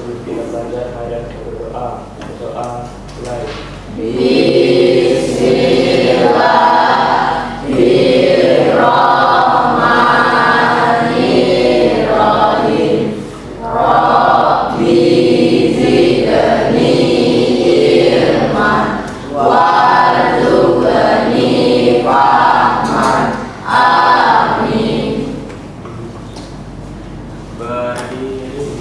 sebelum kita belajar, mari kita berdoa. Berdoa mulai. Bismillahirrahmanirrahim. Rabbi zidni ilman warzuqni fahman. Amin. Berdiri.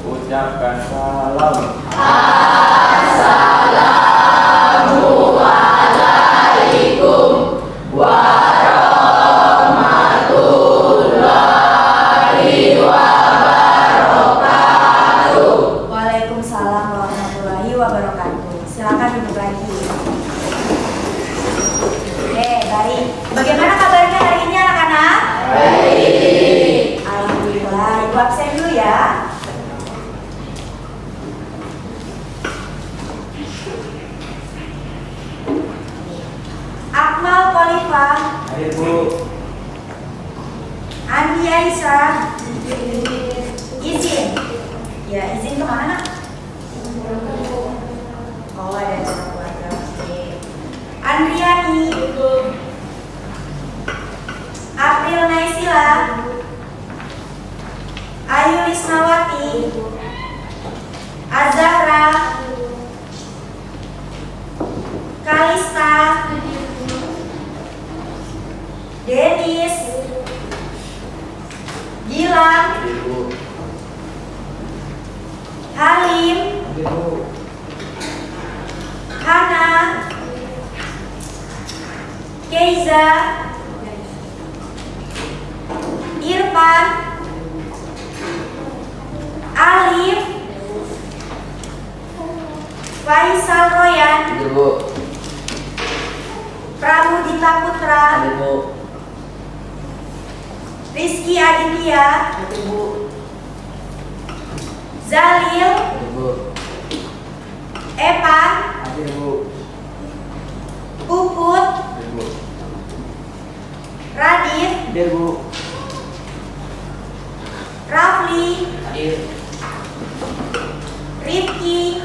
Ucapkan salam. Assalamualaikum warahmatullahi wabarakatuh. Waalaikumsalam warahmatullahi wabarakatuh. Silakan duduk lagi. Oke, baik. Bagaimana kabarnya hari ini anak-anak? Baik. Alhamdulillah. Ibu absen dulu ya. Akmal Khalifah, Ayo Bu. Andi Aisyah, izin. Ya, izin kemana nak? Oh, ada acara keluarga. Oke. Andriani, April Naisila, Ayu Lisnawati, Azahra, Kalista, Denis, Gilang, Ibu. Halim, Ibu. Hana, Keiza, Irfan, Alif, Faisal Royan, Ibu. Pramudita Putra, Ibu. Rizky Aditya, Ibu. Zalil, Ibu. Evan, Ibu. Puput, Ibu. Radit, Ibu. Rafli, Hadir. Rifki,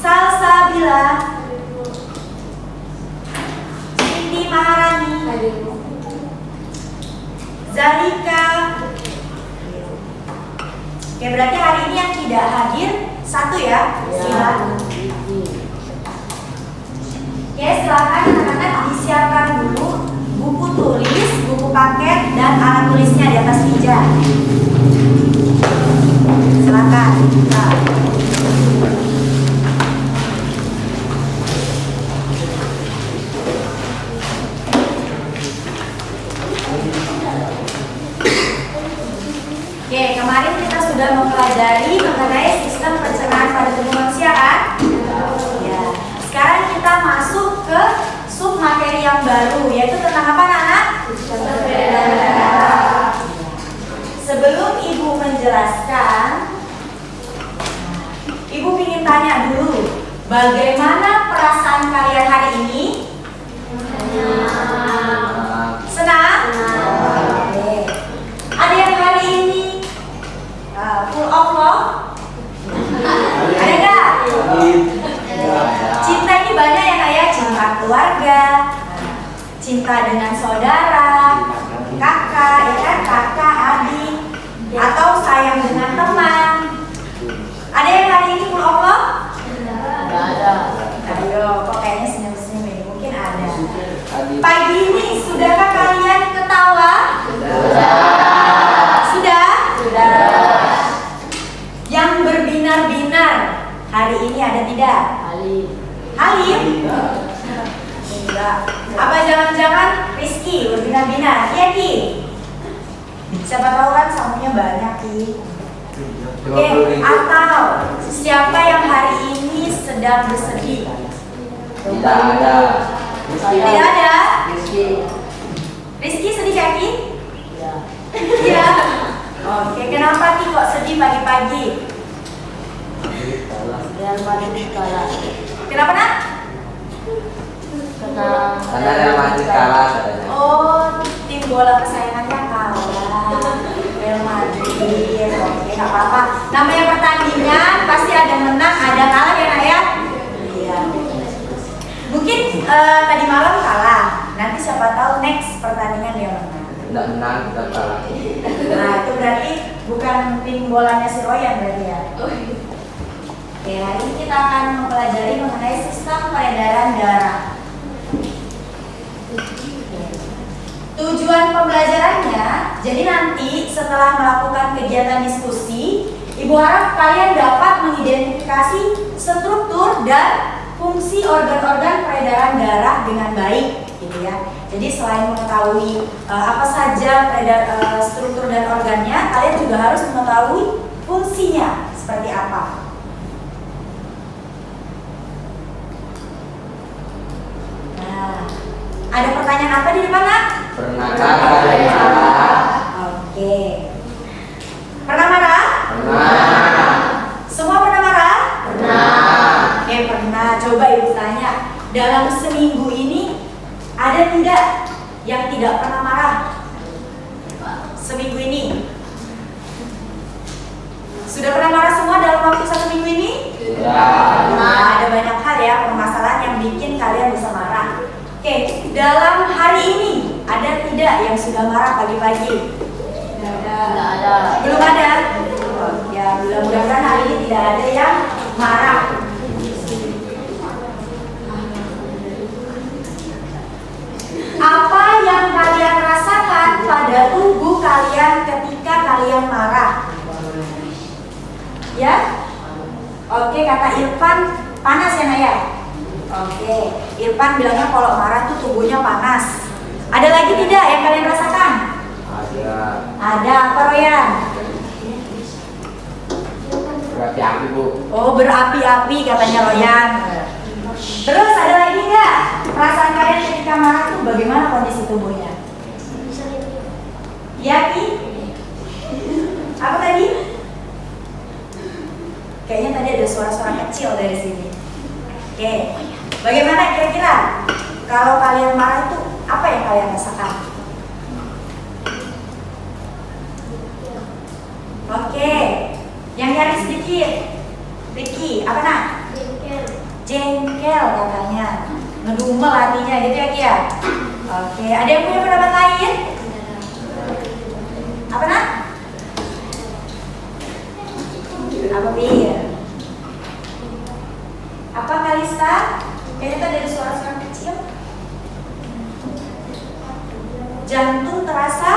Salsabila, Siti Maharani, Zalika. Oke, berarti hari ini yang tidak hadir satu ya? Silakan. Oke, silakan anak-anak disiapkan dulu buku tulis, buku paket, dan alat tulisnya di atas meja. Silakan. Nah. Oke, kemarin kita sudah mempelajari mengenai sistem pencernaan pada tubuh manusia kan? Ya. Sekarang kita masuk ke sub materi yang baru, yaitu tentang apa, anak? Sebelum ibu menjelaskan, ibu ingin tanya dulu, bagaimana perasaan kalian hari ini? Senang? Oke. Ada yang hari ini full of love? Ada nggak? Cinta ini banyak ya kayak cinta keluarga, cinta dengan saudara, kakak, ya kan, kakak, adik, atau sayang dengan teman. Ada yang hari ini full of love? Nggak ada. Ayo, kok kayaknya senyum-senyum ini, mungkin ada. Pagi ini sudahkah kalian ketawa? Sudah? Sudah. Yang berbinar-binar hari ini ada tidak? Halim. Halim? Enggak. Apa jangan-jangan Rizky berbinar-binar? Iya Ki? Siapa tahu kan samunya banyak Ki. Oke, atau siapa yang hari ini sedang bersedih? Tidak ada. Tidak ada? Rizky. Rizky sedih gak Ki? Ya. Iya. Oke, kenapa Ki kok sedih pagi-pagi? Real Madrid kalah. Kenapa nak? Karena Karena Real Madrid kalah katanya. Oh, nggak apa-apa. Namanya pertandingan pasti ada menang, ada kalah ya nak ya. Iya. Mungkin tadi malam kalah, nanti siapa tahu next pertandingan dia menang. Tidak menang, kita kalah. Nah itu berarti bukan tim bolanya si Royan berarti ya. Oke, hari ini kita akan mempelajari mengenai sistem peredaran darah. Tujuan pembelajarannya, jadi nanti setelah melakukan kegiatan diskusi, Ibu harap kalian dapat mengidentifikasi struktur dan fungsi organ-organ peredaran darah dengan baik, gitu ya. Jadi selain mengetahui apa saja struktur dan organnya, kalian juga harus mengetahui fungsinya seperti apa. Nah, ada pertanyaan apa di depan, Nak? Pernahkah kalian marah? Oke. Pernah marah? Pernah. Semua pernah marah? Pernah. Oke, pernah. Coba Ibu tanya, dalam seminggu ini ada tidak yang tidak pernah marah? Seminggu ini sudah pernah marah semua dalam waktu 1 minggu ini? Tidak. Nah, ada banyak hal ya permasalahan yang bikin kalian bisa marah. Oke, dalam hari ini ada tidak yang sudah marah pagi-pagi? Tidak ada. Belum ada? Ya, mudah-mudahan hari ini tidak ada yang marah. Apa yang kalian rasakan pada tubuh kalian ketika kalian marah? Ya? Oke, kata Irfan panas ya Naya? Oke, Irfan bilangnya kalau marah tuh tubuhnya panas. Ada lagi tidak yang kalian rasakan? Ada. Ada apa Royan? Berapi-api, Bu. Oh, berapi-api katanya Royan. Terus ada lagi nggak? Perasaan kalian ketika marah tuh bagaimana kondisi tubuhnya? Ya, Ki? Apa tadi? Kayaknya tadi ada suara-suara kecil dari sini. Oke, bagaimana kira-kira kalau kalian marah itu apa yang kalian rasakan? Oke, yang nyari sedikit. Ricky, apa nak? Jengkel katanya, ngedumel hatinya gitu ya Ki ya? Oke, ada yang punya pendapat lain? Apa nak? Apa Bir? Apa Kalista? Kayaknya tadi ada suara-suara kecil. Jantung terasa?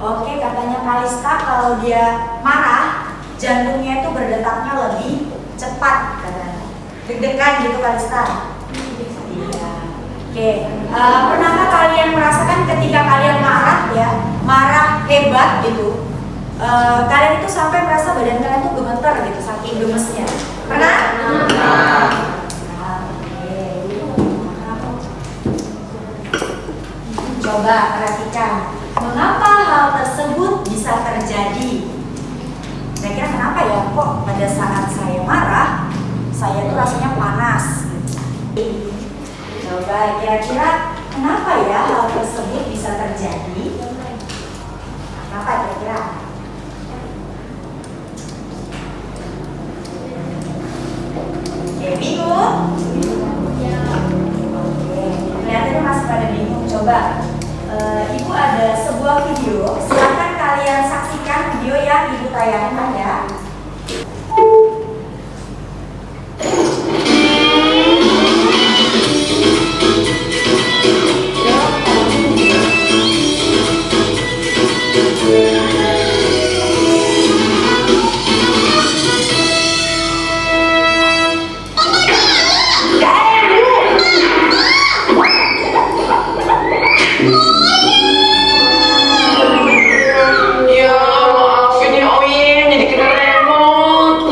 Oke, katanya Kalista kalau dia marah, jantungnya itu berdetaknya lebih cepat katanya. Deg-degan gitu Kalista. Iya. Oke, pernahkah kalian merasakan ketika kalian marah ya, marah hebat gitu? Kalian itu sampai merasa badan kalian tuh gemeter gitu saking gemesnya. Pernah? Pernah. Coba perhatikan, mengapa hal tersebut bisa terjadi? Kira-kira kenapa ya kok pada saat saya marah, saya tuh rasanya panas? Coba kira-kira kenapa ya hal tersebut bisa terjadi? Kenapa kira-kira? Oke, bingung? Oke, kelihatannya masih pada bingung. Coba, Ibu ada sebuah video. Silakan kalian saksikan video yang Ibu tayangkan ya. Ya maafin ya Oyin, jadi kena remote.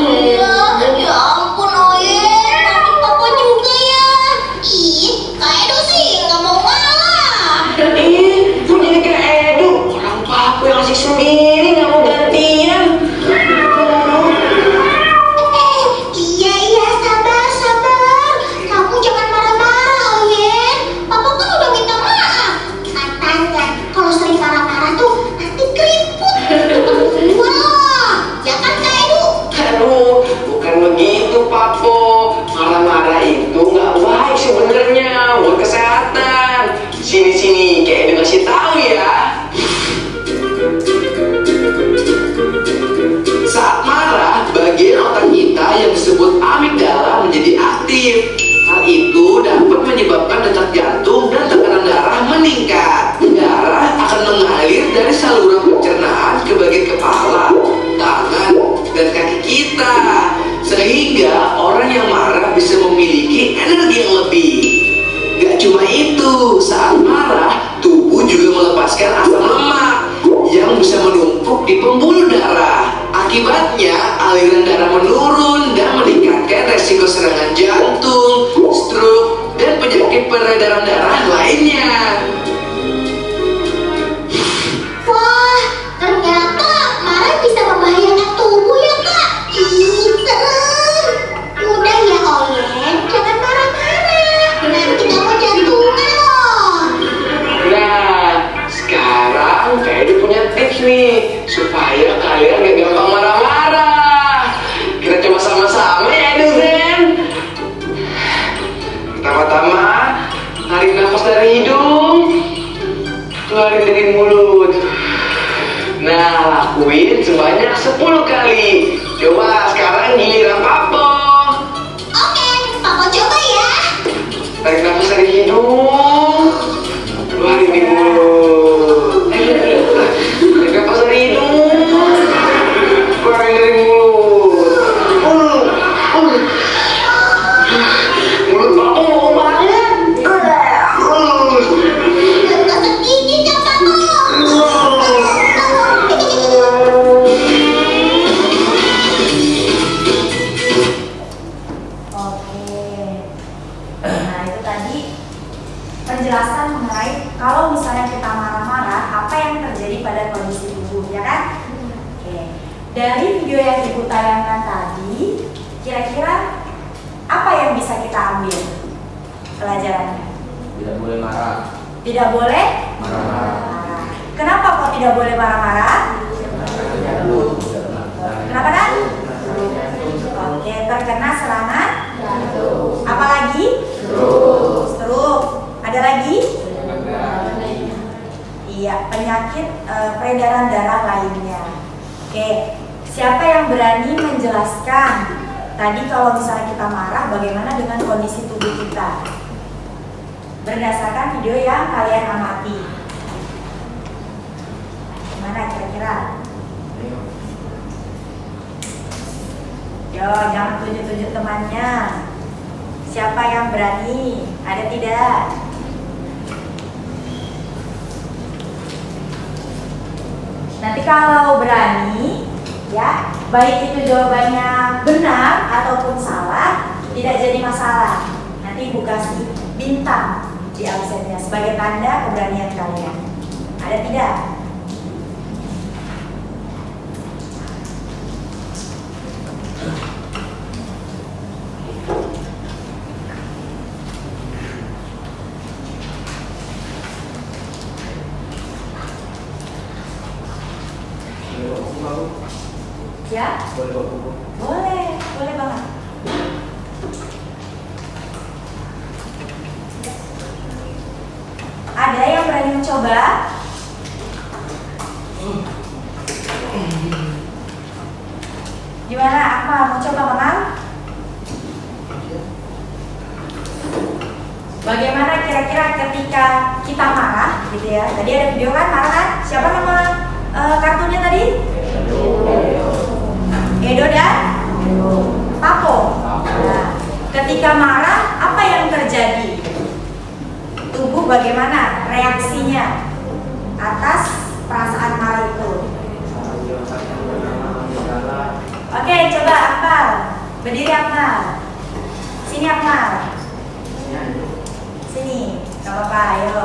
aliran darah menurun dan meningkatkan resiko serangan jantung, stroke, dan penyakit peredaran darah lainnya. Wah, ternyata marah bisa membahayakan tubuh ya kak. Ih, serem. Udah ya Oyen, jangan marah-marah. Nanti kamu jantungan loh. Nah, sekarang Fedi punya tips nih supaya kalian gak gampang marah-marah. Kita coba sama-sama ya, Edozen. Pertama-tama, tarik nafas dari hidung, keluarin dari mulut. Nah, lakuin sebanyak 10 kali. Coba sekarang giliran Papo. Oke, papa coba ya. Tarik nafas dari hidung, keluarin dari mulut. Tarik nafas dari hidung, keluarin dari mulut. Mulut Papo mau banget. Gak sedikit ya papa. Oke. Nah, itu tadi penjelasan mengenai kalau misalnya kita marah-marah, apa yang terjadi pada kondisi tubuh, ya kan? Oke. Dari video yang Ibu tayangkan tadi, kira-kira apa yang bisa kita ambil pelajarannya? Tidak boleh marah. Tidak boleh Marah-marah. marah. Kenapa kok tidak boleh marah-marah? Kenapa, Dan? Oke, terkena serangan. Apalagi? Stroke. Ada lagi? Iya, penyakit peredaran darah lainnya. Oke, siapa yang berani menjelaskan tadi kalau misalnya kita marah, bagaimana dengan kondisi tubuh kita? Berdasarkan video yang kalian amati. Gimana kira-kira? Yo, jangan tunjuk-tunjuk temannya. Siapa yang berani? Ada tidak? Nanti kalau berani, ya, baik itu jawabannya benar ataupun salah, tidak jadi masalah. Nanti Ibu kasih bintang di absennya sebagai tanda keberanian kalian. Ada tidak? Ya? Boleh, boleh banget. Ada yang berani mencoba? Gimana, Akmal? Mau coba menang? Bagaimana kira-kira ketika kita marah, gitu ya? Tadi ada video kan, marah kan? Siapa nama kartunya tadi? Edo dan Papo. Nah, ketika marah, apa yang terjadi? Tubuh bagaimana reaksinya atas perasaan marah itu? Oke, coba Akmal. Berdiri Akmal. Sini Akmal. Sini, gak apa-apa, ayo.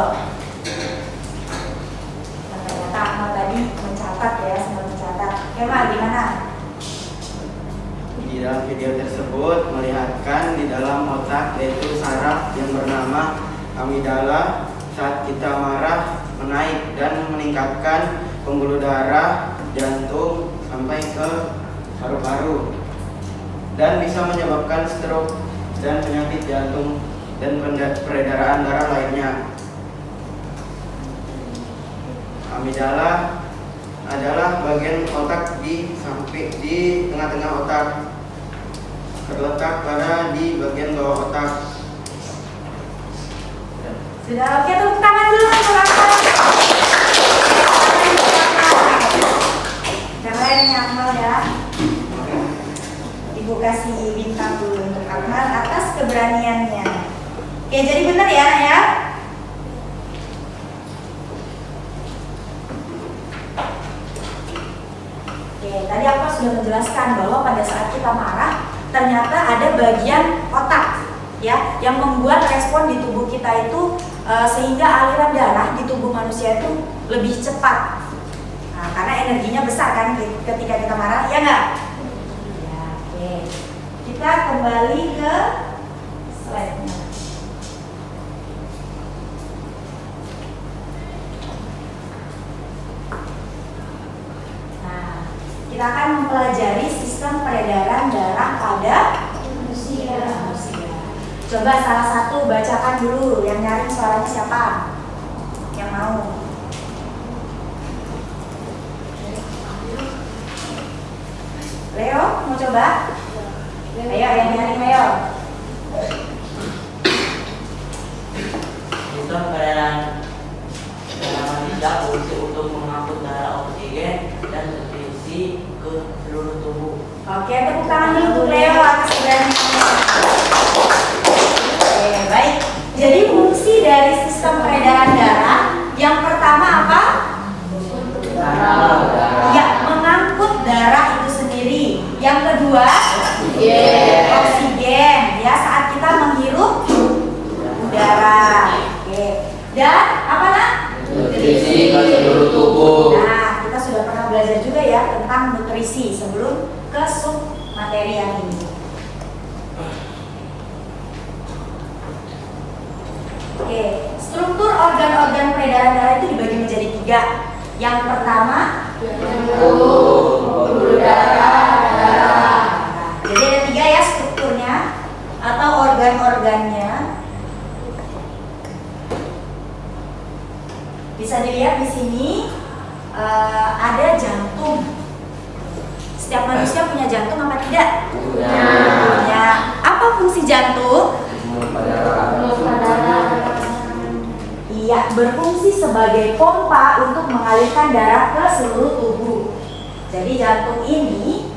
Ternyata Akmal tadi mencatat ya, semua mencatat. Kemal, gimana? Di dalam video tersebut melihatkan di dalam otak yaitu saraf yang bernama amigdala saat kita marah menaik dan meningkatkan pembuluh darah jantung sampai ke paru-paru dan bisa menyebabkan stroke dan penyakit jantung dan peredaran darah lainnya. Amigdala adalah bagian otak di tengah-tengah otak, terletak pada di bagian bawah otak. Sudah, oke, tepuk tangan dulu untuk Akmal. Keren ya Akmal ya. Ibu kasih bintang dulu untuk Akmal atas keberaniannya. Oke, jadi benar ya Nak ya? Oke, tadi Akmal sudah menjelaskan bahwa pada saat kita marah ternyata ada bagian otak ya yang membuat respon di tubuh kita itu sehingga aliran darah di tubuh manusia itu lebih cepat. Nah, karena energinya besar kan ketika kita marah, ya nggak? Ya, oke. Kita kembali ke slide-nya. Kita akan mempelajari sistem peredaran darah pada manusia. Coba salah satu bacakan dulu, yang nyari suaranya siapa? Yang mau? Leo, mau coba? Ayo, yang nyari Leo. Sistem peredaran darah manusia berfungsi untuk mengangkut darah oksigen dan nutrisi ke seluruh tubuh. Oke, tepuk tangan dulu untuk Leo atas keberaniannya. Oke, baik. Jadi fungsi dari sistem peredaran darah yang pertama apa? Ya, mengangkut darah itu sendiri. Yang kedua, oksigen. Ya, saat kita menghirup udara. Oke. Dan apa nak? Nutrisi ke seluruh tubuh. Nah, kita sudah pernah belajar juga ya tentang nutrisi sebelum ke sub materi yang ini. Oke, struktur organ-organ peredaran darah itu dibagi menjadi 3. Yang pertama, pembuluh darah. Jadi ada 3 ya strukturnya atau organ-organnya. Bisa dilihat di sini ada jantung. Setiap manusia punya jantung apa tidak? Punya. Apa fungsi jantung? Iya, berfungsi sebagai pompa untuk mengalirkan darah ke seluruh tubuh. Jadi jantung ini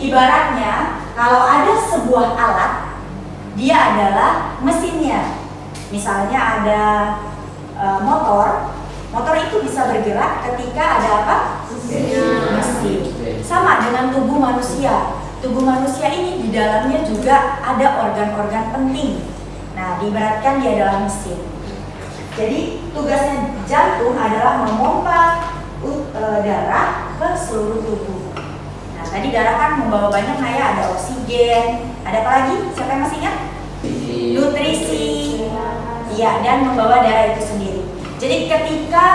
ibaratnya kalau ada sebuah alat, dia adalah mesinnya. Misalnya ada motor itu bisa bergerak ketika ada apa? Mesin. Sama dengan tubuh manusia. Tubuh manusia ini di dalamnya juga ada organ-organ penting. Nah, diibaratkan dia adalah mesin. Jadi tugasnya jantung adalah memompa darah ke seluruh tubuh. Nah, tadi darah kan membawa banyak ada oksigen, ada apa lagi? Siapa yang masih ingat? Nutrisi. Iya, dan membawa darah itu sendiri. Jadi ketika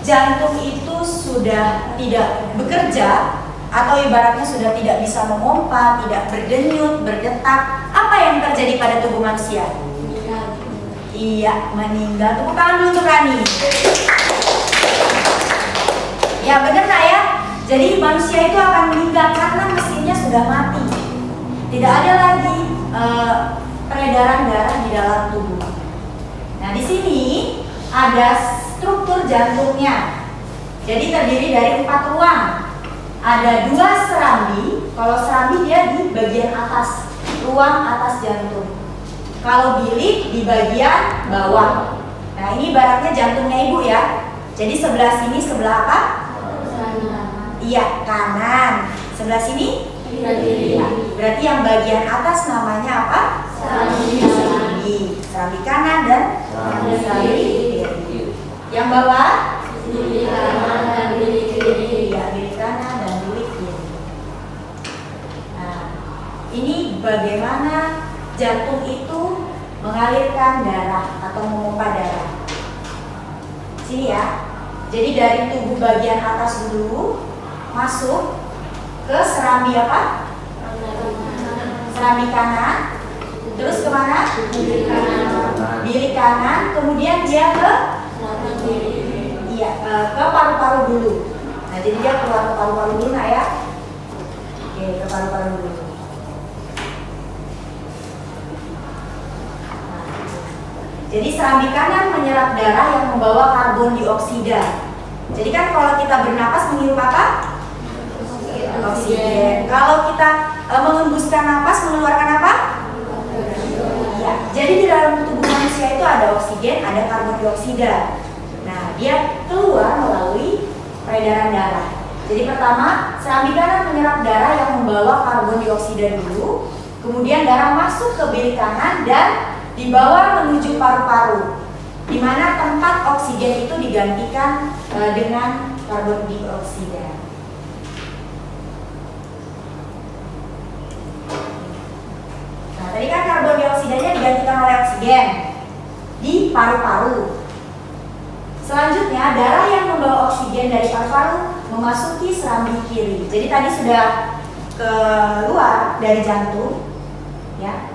jantung itu sudah tidak bekerja atau ibaratnya sudah tidak bisa memompa, tidak berdenyut, berdetak, apa yang terjadi pada tubuh manusia? Iya, meninggal. Tepuk tangan dulu untuk Rani. Ya benar nak ya. Jadi manusia itu akan meninggal karena mesinnya sudah mati. Tidak ada lagi peredaran darah di dalam tubuh. Nah di sini ada struktur jantungnya. Jadi terdiri dari 4 ruang. Ada 2 serambi. Kalau serambi dia di bagian atas, ruang atas jantung. Kalau bilik di bagian bawah. Nah ini ibaratnya jantungnya ibu ya. Jadi sebelah sini sebelah apa? Iya, kanan. Sebelah sini? Kiri. Berarti yang bagian atas namanya apa? Serambi. Serambi kanan dan serambi kiri. Yang bawah? Bilik kanan dan bilik kiri. Iya, bilik kanan dan bilik kiri. Nah, ini bagaimana jantung itu mengalirkan darah atau memompa darah. Sini ya. Jadi dari tubuh bagian atas dulu masuk ke serambi apa? Serambi kanan. Terus kemana? Bilik kanan. Kemudian dia ke ke paru-paru dulu. Nah jadi dia keluar ke paru-paru dulu nak ya. Oke, ke paru-paru dulu. Jadi serambi kanan menyerap darah yang membawa karbon dioksida. Jadi kan kalau kita bernapas menghirup apa? Oksigen. Kalau kita mengembuskan napas mengeluarkan apa? Ya. Jadi di dalam tubuh manusia itu ada oksigen, ada karbon dioksida. Nah, dia keluar melalui peredaran darah. Jadi pertama, serambi kanan menyerap darah yang membawa karbon dioksida dulu, kemudian darah masuk ke bilik kanan dan dibawa menuju paru-paru, di mana tempat oksigen itu digantikan dengan karbon dioksida. Nah, tadi kan karbon dioksidanya digantikan oleh oksigen di paru-paru. Selanjutnya, darah yang membawa oksigen dari paru-paru memasuki serambi kiri. Jadi tadi sudah keluar dari jantung, ya,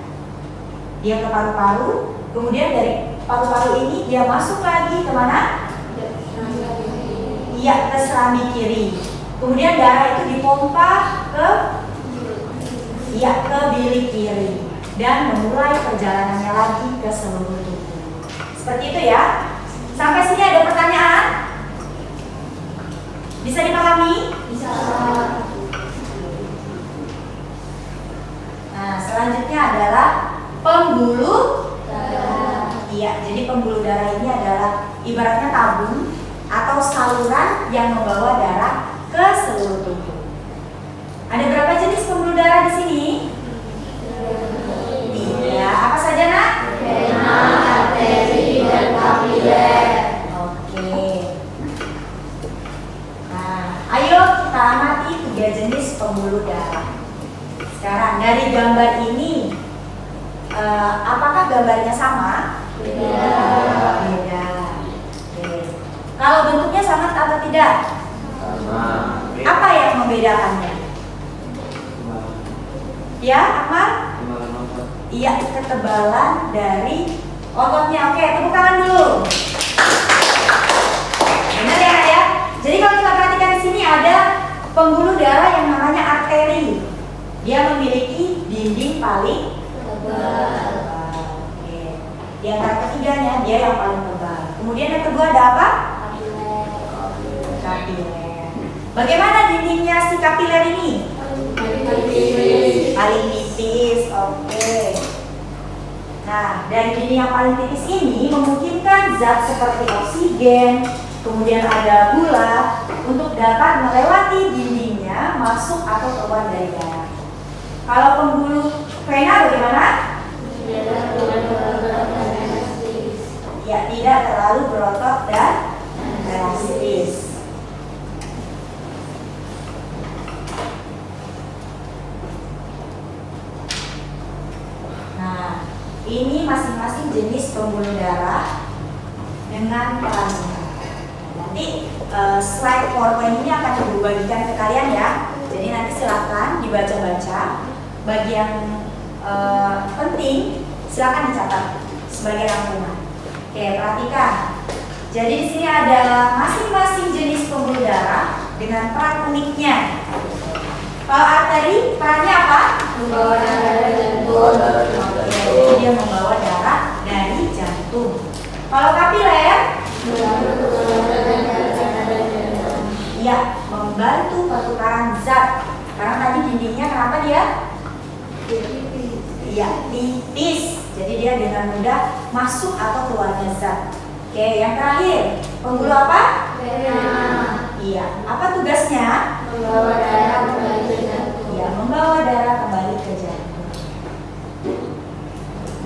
dia ke paru-paru. Kemudian dari paru-paru ini dia masuk lagi ke mana? Iya, ke serambi kiri. Kemudian darah itu dipompa ke bilik kiri dan memulai perjalanannya lagi ke seluruh tubuh. Seperti itu ya. Sampai sini ada pertanyaan? Bisa dipahami? Bisa. Nah, selanjutnya adalah pembuluh darah. Iya, jadi pembuluh darah ini adalah ibaratnya tabung atau saluran yang membawa darah ke seluruh tubuh. Ada berapa jenis pembuluh darah di sini? Iya, apa saja nak? Vena, arteri, dan kapiler. Oke. Nah, ayo kita amati 3 jenis pembuluh darah. Sekarang dari gambar ini, apakah gambarnya sama? Beda. Beda. Oke. Kalau bentuknya sama atau tidak? Sama. Apa yang membedakannya? Ya, Akmal? Iya, ketebalan dari ototnya. Oke, tepuk tangan dulu. Benar ya, Kak ya? Jadi kalau kita perhatikan di sini ada pembuluh darah yang namanya arteri. Dia memiliki dinding paling tebal. Oke. Di antara ketiganya dia yang paling tebal. Kemudian yang kedua ada apa? Kapiler. Bagaimana dindingnya si kapiler ini? Paling tipis. Oke. Nah, dari dinding yang paling tipis ini memungkinkan zat seperti oksigen, kemudian ada gula untuk dapat melewati dindingnya masuk atau keluar dari darah. Kalau pembuluh vena bagaimana? Ya, tidak terlalu berotot dan elastis. Nah, ini masing-masing jenis pembuluh darah dengan perannya. Nanti slide PowerPoint ini akan ibu bagikan ke kalian ya. Jadi nanti silakan dibaca-baca. Bagi yang penting silakan dicatat sebagai rangkuman. Oke, perhatikan. Jadi di sini ada masing-masing jenis pembuluh darah dengan peran uniknya. Kalau arteri perannya apa? Membawa darah dari jantung. Jadi dia membawa darah dari jantung. Kalau kapiler, iya, membantu pertukaran zat. Karena tadi dindingnya kenapa dia? Iya, tipis. Jadi dia dengan mudah masuk atau keluarnya zat. Oke, yang terakhir, pembuluh apa? Vena. Iya, apa tugasnya? Membawa darah kembali ke jantung. Iya, membawa darah kembali ke jantung.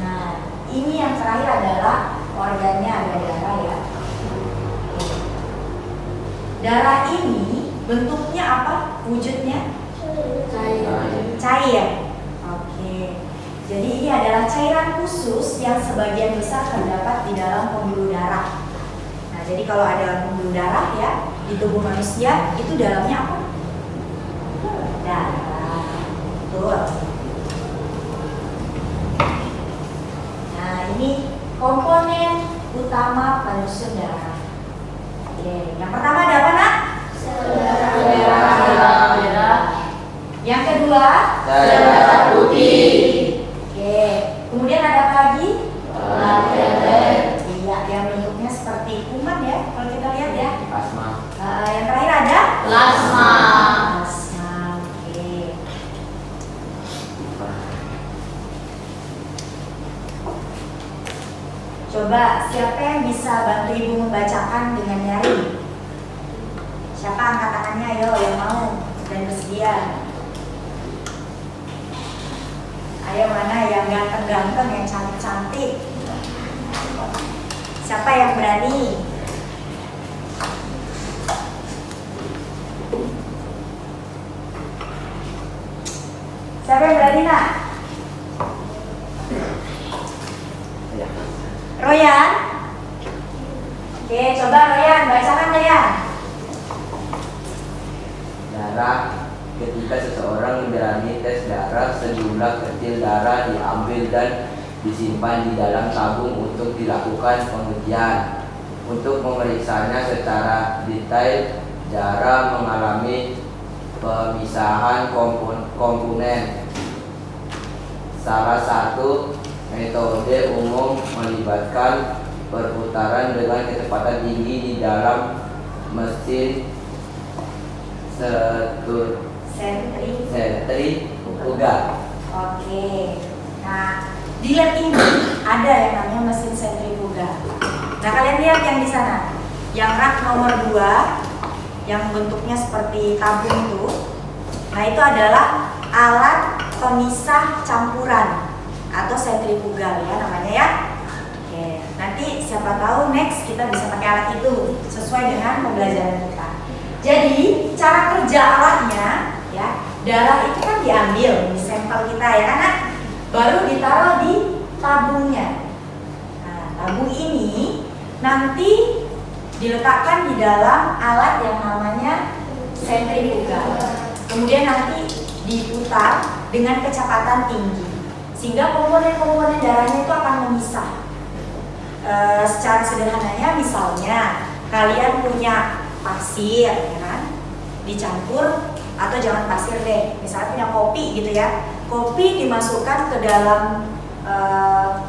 Nah, ini yang terakhir adalah organnya ada darah ya. Darah ini bentuknya apa? Wujudnya? Cair. Oke. Jadi ini adalah cairan khusus yang sebagian besar terdapat di dalam pembuluh darah. Nah, jadi kalau ada pembuluh darah ya di tubuh manusia itu dalamnya apa? Darah. Betul. Nah, ini komponen utama penyusun darah. Oke, yang pertama ada apa nak? Darah. Yang kedua, darah putih. Oke, kemudian ada apa lagi? Platelet. Iya, yang bentuknya seperti kuman ya, kalau kita lihat ya. Plasma. Yang terakhir ada? Plasma. Plasma. Oke. Coba siapa yang bisa bantu ibu membacakan dengan nyari? Siapa angkat tangannya ayo? Ayo yang mau dan bersedia. Ayo mana yang ganteng-ganteng, yang cantik-cantik. Siapa yang berani? Siapa yang berani nak? Royan? Oke, coba Royan, bacakan Royan. Darah. Ketika seseorang menjalani tes darah, sejumlah kecil darah diambil dan disimpan di dalam tabung untuk dilakukan pengujian. Untuk memeriksanya secara detail, darah mengalami pemisahan komponen. Salah satu metode umum melibatkan perputaran dengan kecepatan tinggi di dalam mesin sentrifuga. Oke. Nah, di lab ini ada yang namanya mesin sentrifuga. Nah, kalian lihat yang di sana. Yang rak nomor 2 yang bentuknya seperti tabung itu. Nah, itu adalah alat pemisah campuran atau sentrifugal ya namanya ya. Oke, nanti siapa tahu next kita bisa pakai alat itu sesuai dengan pembelajaran kita. Jadi, cara kerja alatnya ya, darah itu kan diambil di sampel kita ya karena baru ditaruh di tabungnya. Nah, tabung ini nanti diletakkan di dalam alat yang namanya sentrifugal. Kemudian nanti diputar dengan kecepatan tinggi sehingga komponen-komponen darahnya itu akan memisah. Secara sederhananya misalnya kalian punya pasir ya kan, dicampur atau jangan pasir deh, misalnya punya kopi gitu ya, kopi dimasukkan ke dalam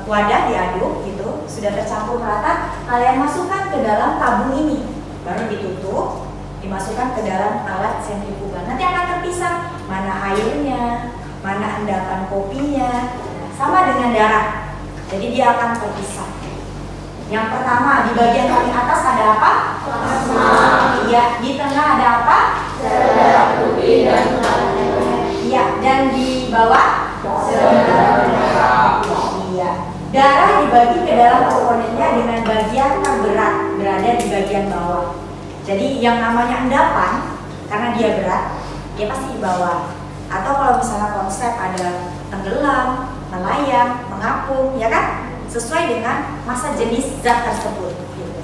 wadah diaduk gitu, sudah tercampur merata, kalian masukkan ke dalam tabung ini, baru ditutup, dimasukkan ke dalam alat sentrifugal. Nanti akan terpisah mana airnya, mana endapan kopinya, sama dengan darah. Jadi dia akan terpisah. Yang pertama di bagian paling atas ada apa? Plasma. Iya, di tengah ada apa? Darah putih dan Iya, dan di bawah? merah. Iya. Darah dibagi ke dalam komponennya dengan bagian terberat berada di bagian bawah. Jadi yang namanya endapan karena dia berat, dia pasti di bawah. Atau kalau misalnya konsep ada tenggelam, melayang, mengapung, ya kan? Sesuai dengan masa jenis zat tersebut. Gitu.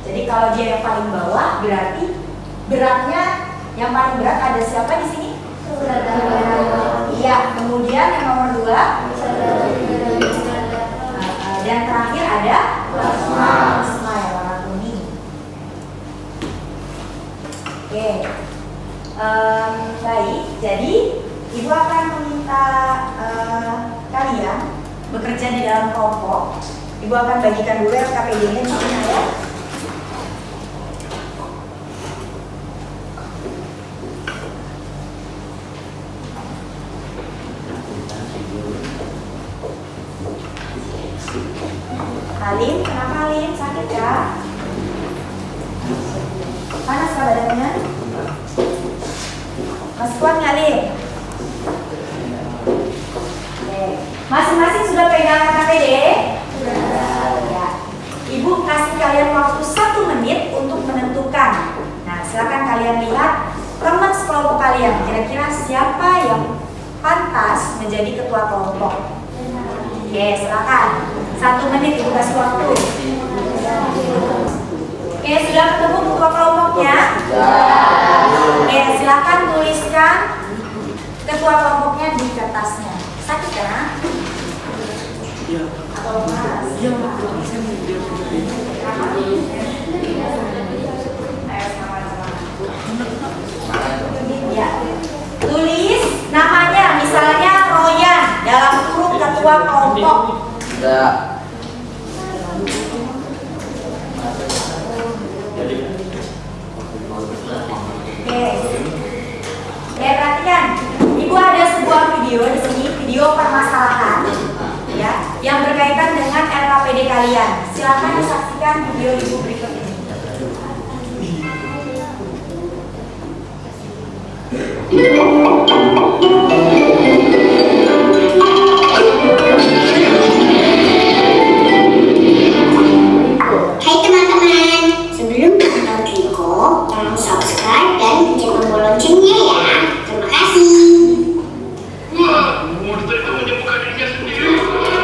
Jadi kalau dia yang paling bawah berarti beratnya yang paling berat ada siapa di sini? Iya. Kemudian yang nomor 2 dan terakhir ada plasma yang warna kuning. Oke. Baik. Jadi ibu akan meminta kalian bekerja di dalam kelompok. Ibu akan bagikan dulu LKPD-nya di sini ya. Halim, kenapa Halim? Sakit ya? Panas kah badannya? Masih kuat nggak Halim? Masing-masing sudah pegang KPD? Sudah. Ya. Ibu kasih kalian waktu 1 menit untuk menentukan. Nah, silakan kalian lihat teman sekelompok kalian. Kira-kira siapa yang pantas menjadi ketua kelompok? Oke, silakan. 1 menit ibu kasih waktu. Oke, sudah ketemu ketua kelompoknya? Oke, silakan tuliskan ketua kelompoknya di kertasnya. Sakit ya? Iya. Atau mas? Iya. Ya. Tulis namanya, misalnya Royan dalam kurung ketua kelompok. Sudah. Oke. Perhatikan. Ibu ada sebuah video di sini, video permasalahan ya, yang berkaitan dengan LKPD kalian. Silakan disaksikan video ibu berikut ini. Hai teman-teman, sebelum nonton Riko, tolong subscribe dan pencet tombol loncengnya ya. Terima kasih.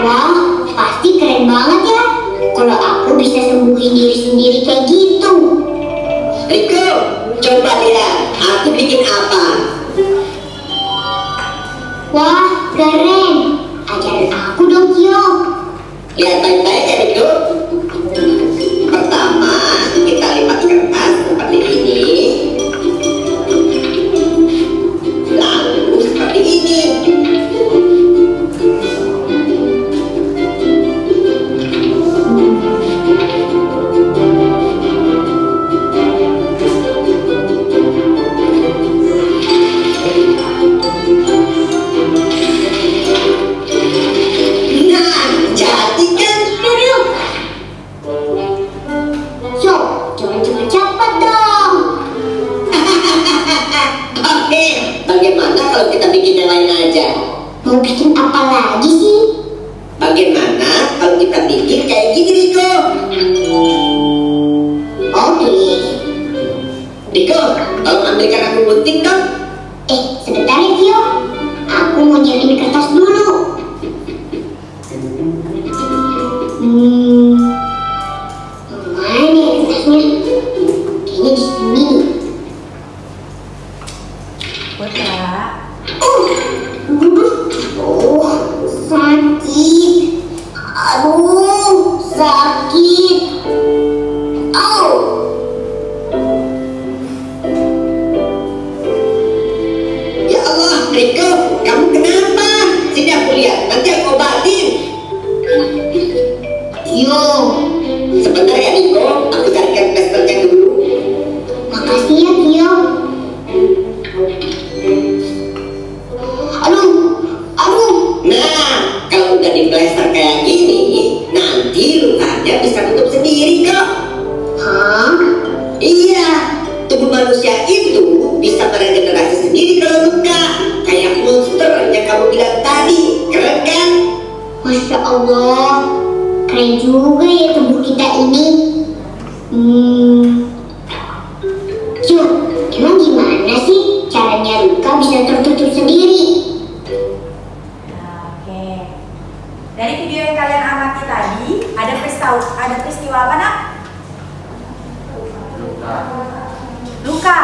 Wah, pasti keren banget ya. Kalau aku bisa sembuhin diri sendiri kayak gitu. Riko, coba lihat aku bikin apa. Wah, keren. Ajarin aku dong, Kyo. Lihat baik-baik ya Riko. Pertama, kita lipat kertas seperti ini. Lalu seperti ini. Nah, jadi kan? Yo, jangan cepet-cepet dong. Oke, bagaimana kalau kita bikin yang lain aja? Mau bikin apa lagi sih? Bagaimana kalau kita bikin kayak gini, Riko? Oke. Riko, tolong ambilkan aku gunting dong. Sebentar ya, Kyo. Aku mau nyiapin kertas dulu. Mana ya kertasnya? Kayaknya di sini. Putra, Sakit. Aduh, sakit. Ya Allah, Riko, kamu kenapa? Sini aku lihat, nanti aku obatin. Yo, Sebentar ya Riko, aku carikan plasternya dulu. makasih ya, Kyo. Aduh. Nah, kalau udah di plaster kayak gini, nanti lukanya bisa tutup sendiri kok. Hah? Iya, tubuh manusia itu bisa meregenerasi sendiri kalau luka. Kayak monster yang kamu bilang tadi, keren kan? Masya Allah, keren juga ya tubuh kita ini. Cuk, emang gimana sih caranya luka bisa tertutup sendiri? nah, oke. Dari video yang kalian amati tadi, ada peristiwa apa nak? Luka.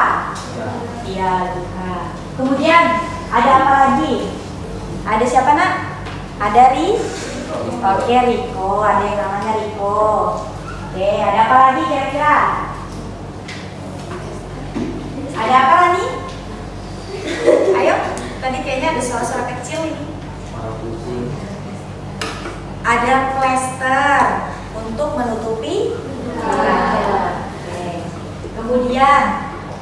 Iya, luka. Kemudian ada apa lagi? Ada siapa nak? Ada Oke, Riko. Ada yang namanya Riko. Oke, ada apa lagi kira-kira? Ada apa lagi? Ayo, tadi kayaknya ada suara-suara kecil ini. Ada plester untuk menutupi luka. Oke. Kemudian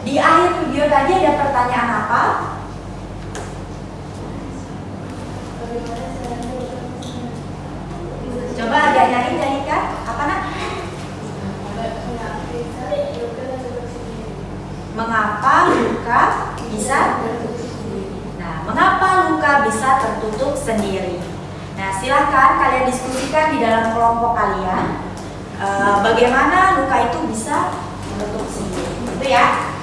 di akhir video tadi ada pertanyaan apa? Coba agak nyanyi Kak. Apa nak? Mengapa luka bisa? Nah, mengapa luka bisa tertutup sendiri? Nah, silakan kalian diskusikan di dalam kelompok kalian. Bagaimana luka itu bisa menutup sendiri? Itu ya.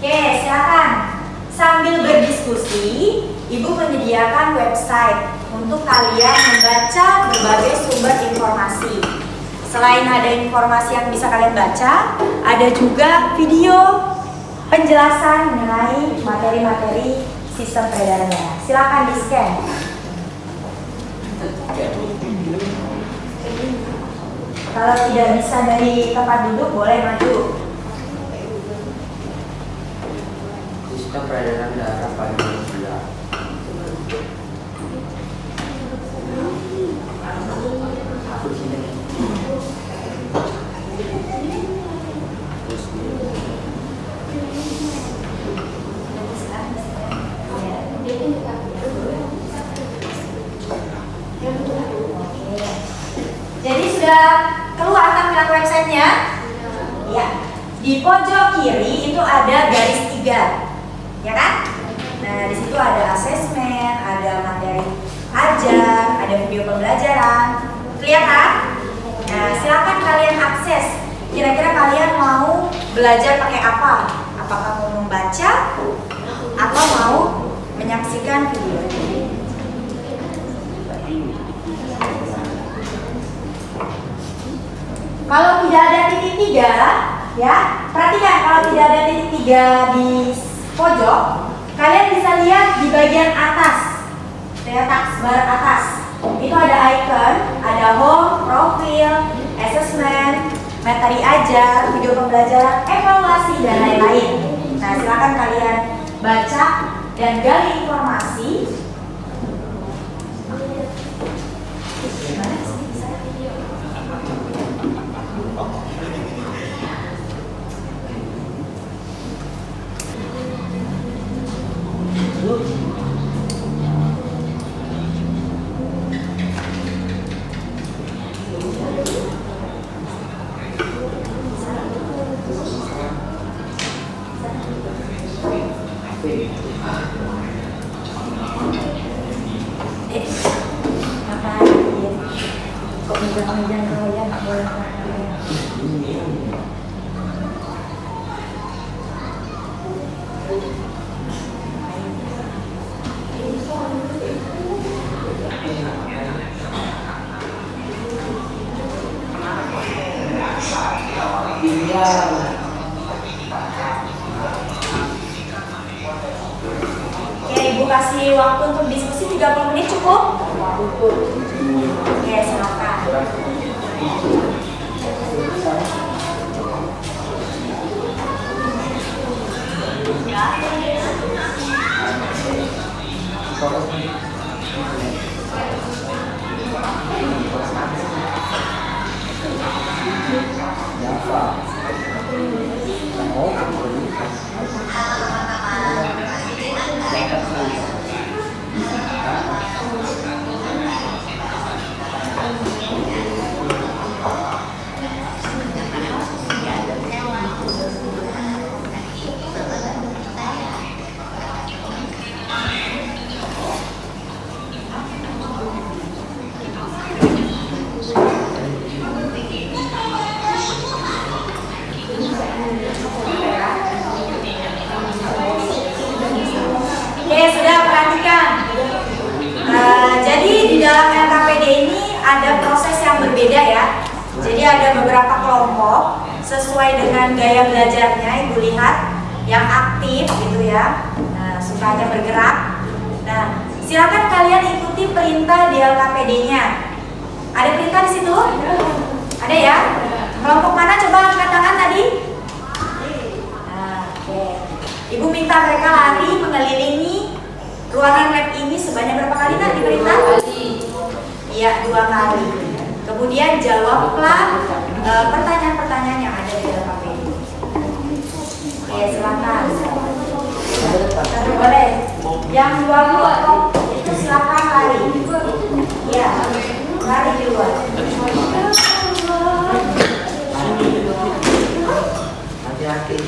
Oke, silakan. Sambil berdiskusi, Ibu menyediakan website untuk kalian membaca berbagai sumber informasi. Selain ada informasi yang bisa kalian baca, ada juga video penjelasan mengenai materi-materi sistem peredaran darah. Silakan di-scan. Kalau tidak bisa dari tempat duduk, boleh maju. Sistem peredaran darah pada manusia. Aku di sini. Jadi sudah keluar tampilan websitenya? Ya. Di pojok kiri itu ada garis 3. ya kan? Nah, di situ ada asesmen, ada materi ajar, ada video pembelajaran. Kelihatan? Nah, silakan kalian akses. Kira-kira kalian mau belajar pakai apa? Apakah mau membaca atau mau menyaksikan video? Kalau tidak ada titik 3, ya, perhatikan kalau tidak ada titik 3 di pojok, kalian bisa lihat di bagian atas, ya, taskbar atas. Itu ada icon, ada home, profil, assessment, materi ajar, video pembelajaran, evaluasi, dan lain-lain. Nah, silakan kalian baca dan gali informasi. Kok megang-megang kalian nggak boleh Oke, Ibu kasih waktu untuk diskusi 30 menit cukup? Oke, silakan. Oke, sudah perhatikan. Jadi di dalam LKPD ini ada proses yang berbeda ya. Jadi ada beberapa kelompok sesuai dengan gaya belajarnya. Ibu lihat yang aktif gitu ya. Nah, sukanya bergerak. Nah, silakan kalian ikuti perintah di LKPD-nya. Ada perintah di situ? Ada ya? Kelompok mana coba angkat tangan tadi? Nah, oke. Ibu minta mereka lari mengelilingi ruangan lab ini sebanyak berapa kali tadi perintah? Iya, 2 kali. Kemudian jawablah pertanyaan-pertanyaan yang ada di dalam KPD. Oke, silakan. Boleh. Yang 2 kelompok itu silakan lari. Iya, lari di luar. Hati-hati.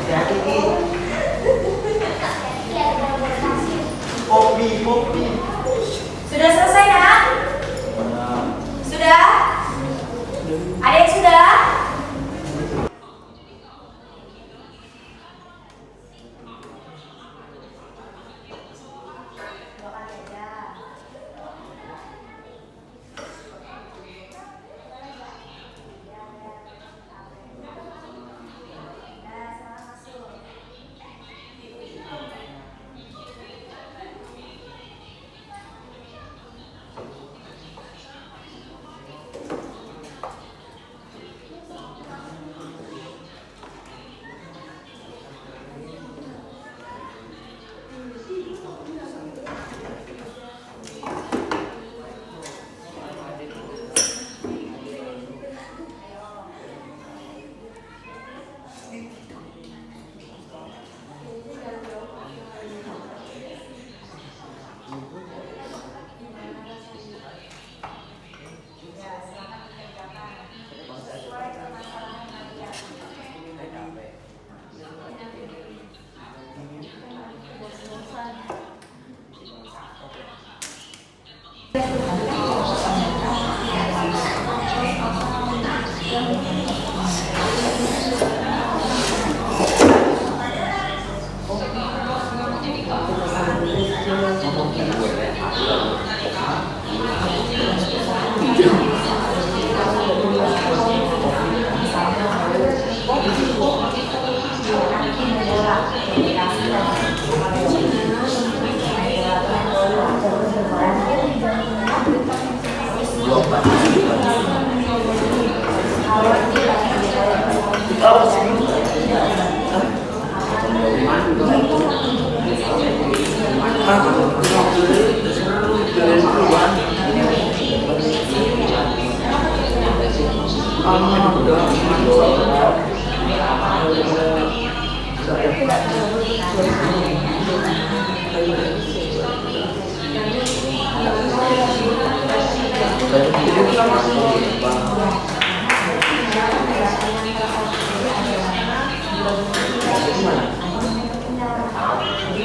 Hati-hati. Popi. Sudah selesai nak? Sudah? Ada yang sudah?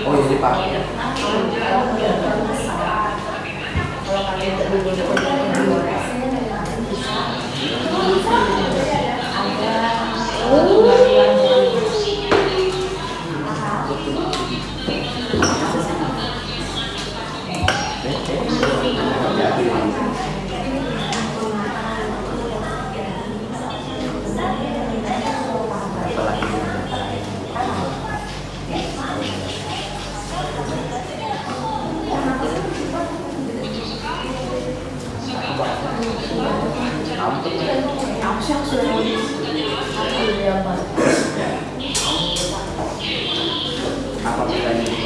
Oh iya dipakai. Apa bedanya?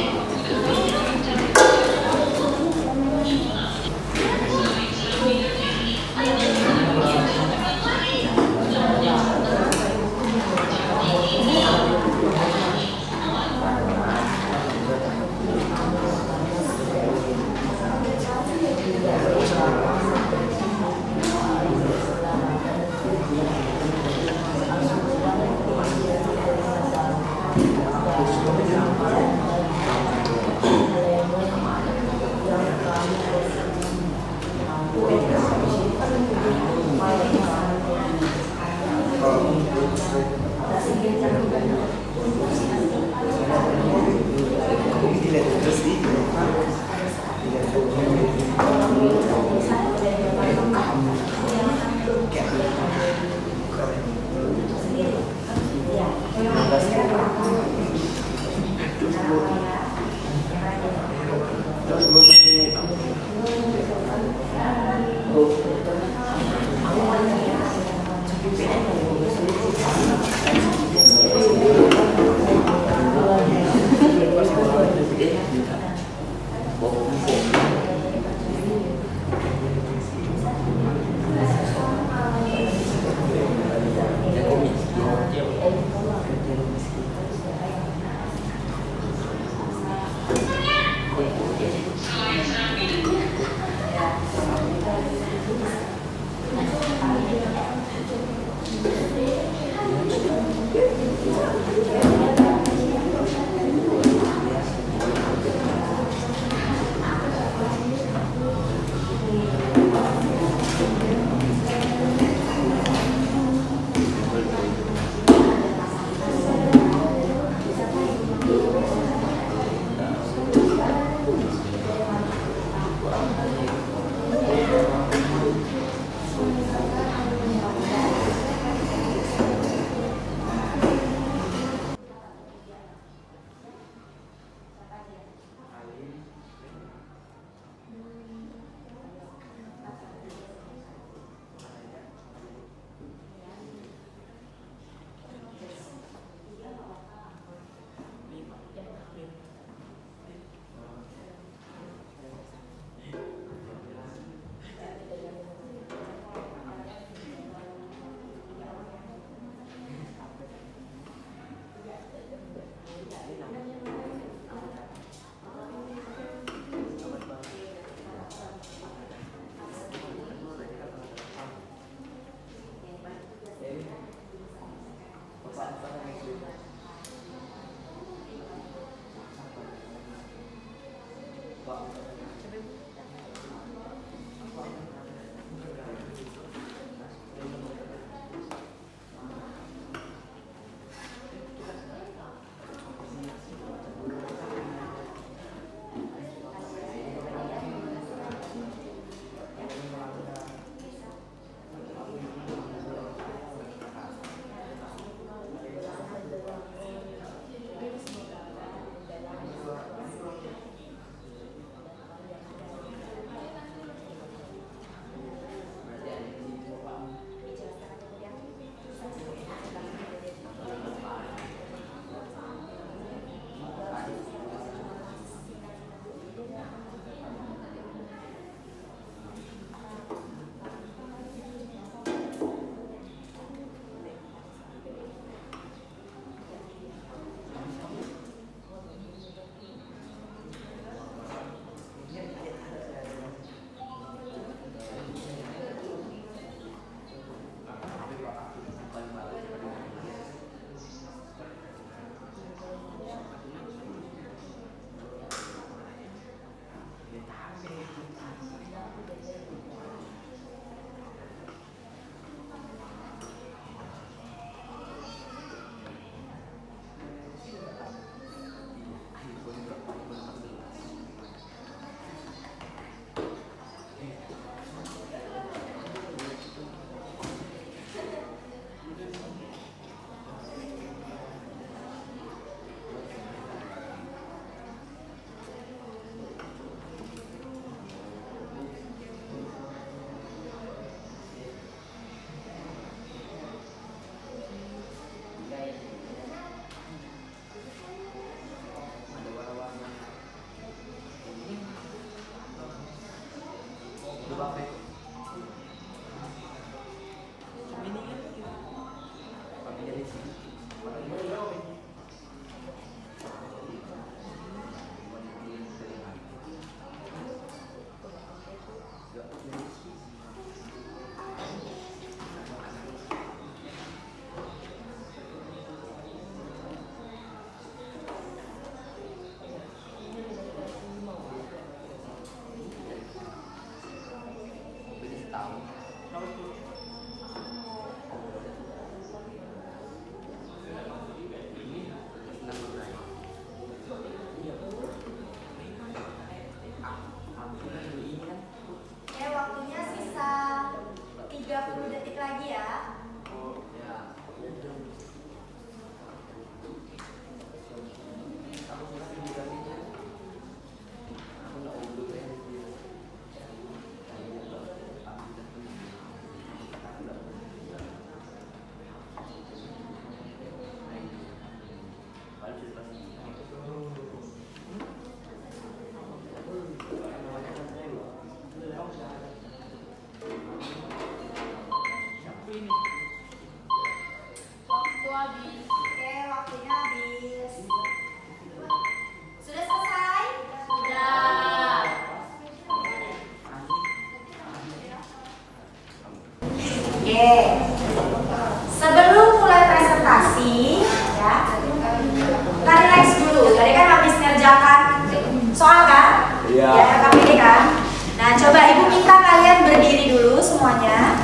Ya, KPD kan. Nah, coba ibu minta kalian berdiri dulu semuanya.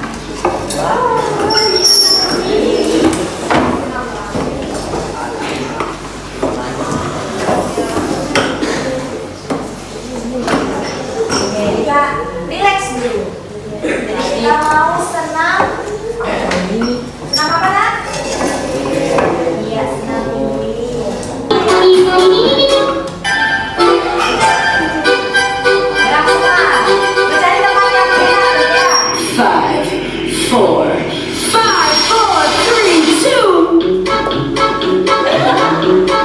Oke, kita relax dulu. Kita mau senam. Senam apa, Nak? Iya, senam ini. Gerak semua. Mencari tempat yang enak, ya.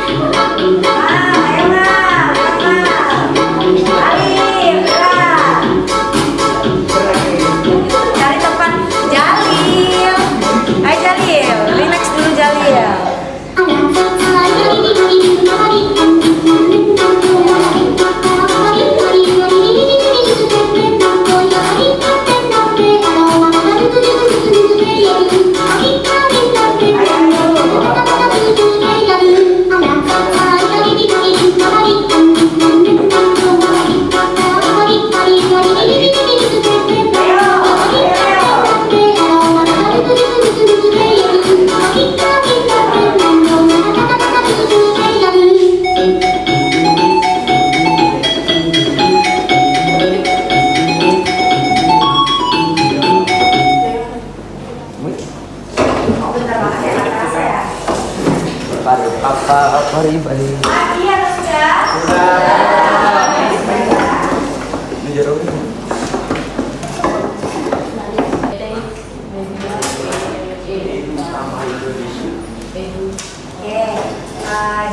5, 4, 3, 2. Ayo, Nak. Alif, gerak. Cari tempat. Jalil. Hai Jalil, relax dulu Jalil. Bentar banget ya, nggak kerasa ya. Mari. Mati ya sudah. Ini jeruk. Oke,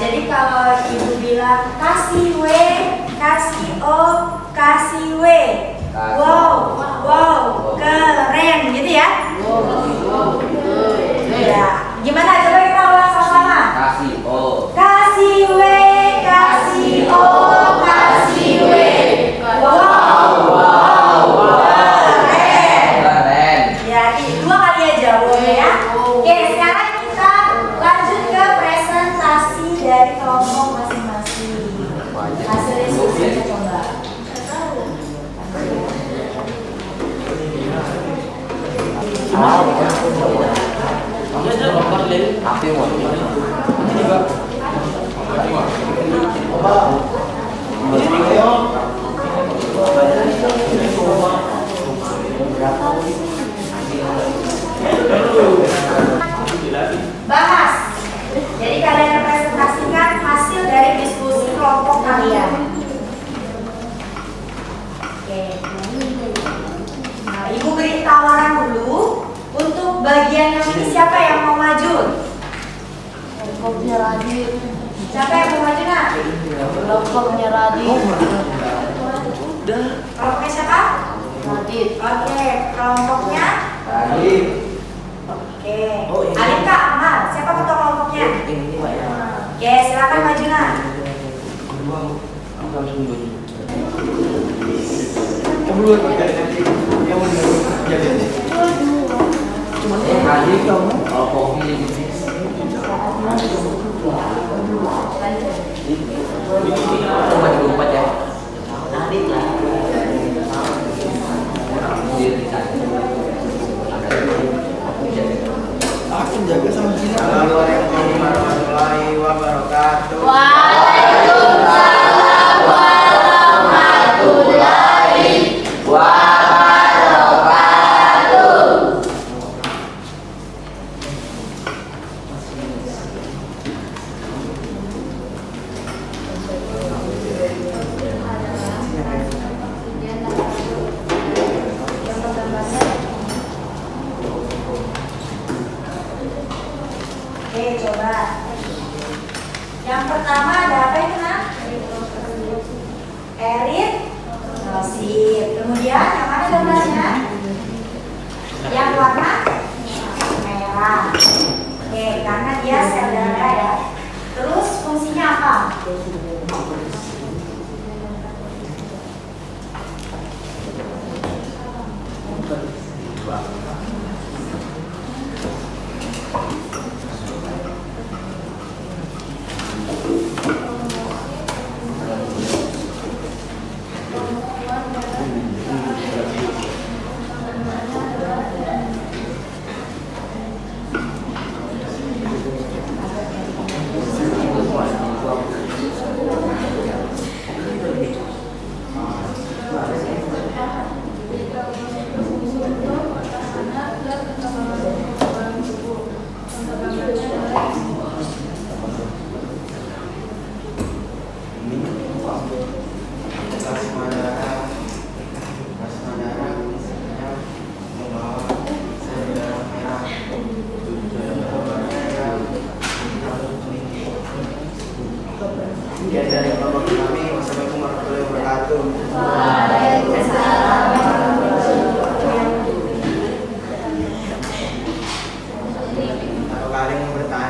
jadi kalau ibu bilang kasih W, kasih O, kasih W. Wow, keren gitu ya. Ya, gimana coba kita ulang sama-sama. Kasih O. Kasih W, kasih O, kasih W. Keren. Ya, dua kali aja boleh ya. Oke, sekarang kita lanjut ke presentasi dari kelompok masing-masing. Hasilnya sukses ya, coba. Api mau. Bahas. Jadi kalian representasikan hasil dari diskusi kelompok kalian. Oke. Nah, ibu beri tawaran dulu untuk bagian yang ini, siapa yang mau maju? Kelompoknya Radit. Siapa yang mau maju, Nak? Kelompoknya Radit. Kelompoknya siapa? Radit. Oke, kelompoknya. Oke. Alif Kak, Amal, siapa ketua kelompoknya? Oke, silakan maju, Nak. Kali kamu kopi maju lompat ya. Radit lah. Aku jaga sama sini. Assalamualaikum warahmatullahi wabarakatuh. Waalaikumsalam warahmatullahi wabarakatuh. Oke, coba. Yang pertama ada apa itu, Nak? Erit. Sip. Kemudian yang mana gambarnya? Yang warna merah. Oke, karena dia sel darah ya. Terus fungsinya apa?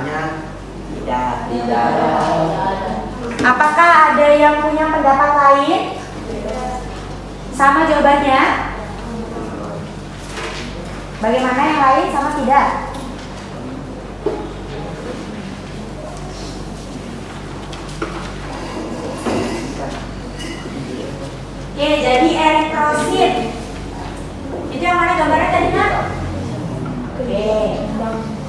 Jawabannya Tidak. Apakah ada yang punya pendapat lain? Sama jawabannya? Bagaimana yang lain sama tidak? Oke, jadi eritrosit. Itu yang mana gambarnya tadi, Nak? Oke.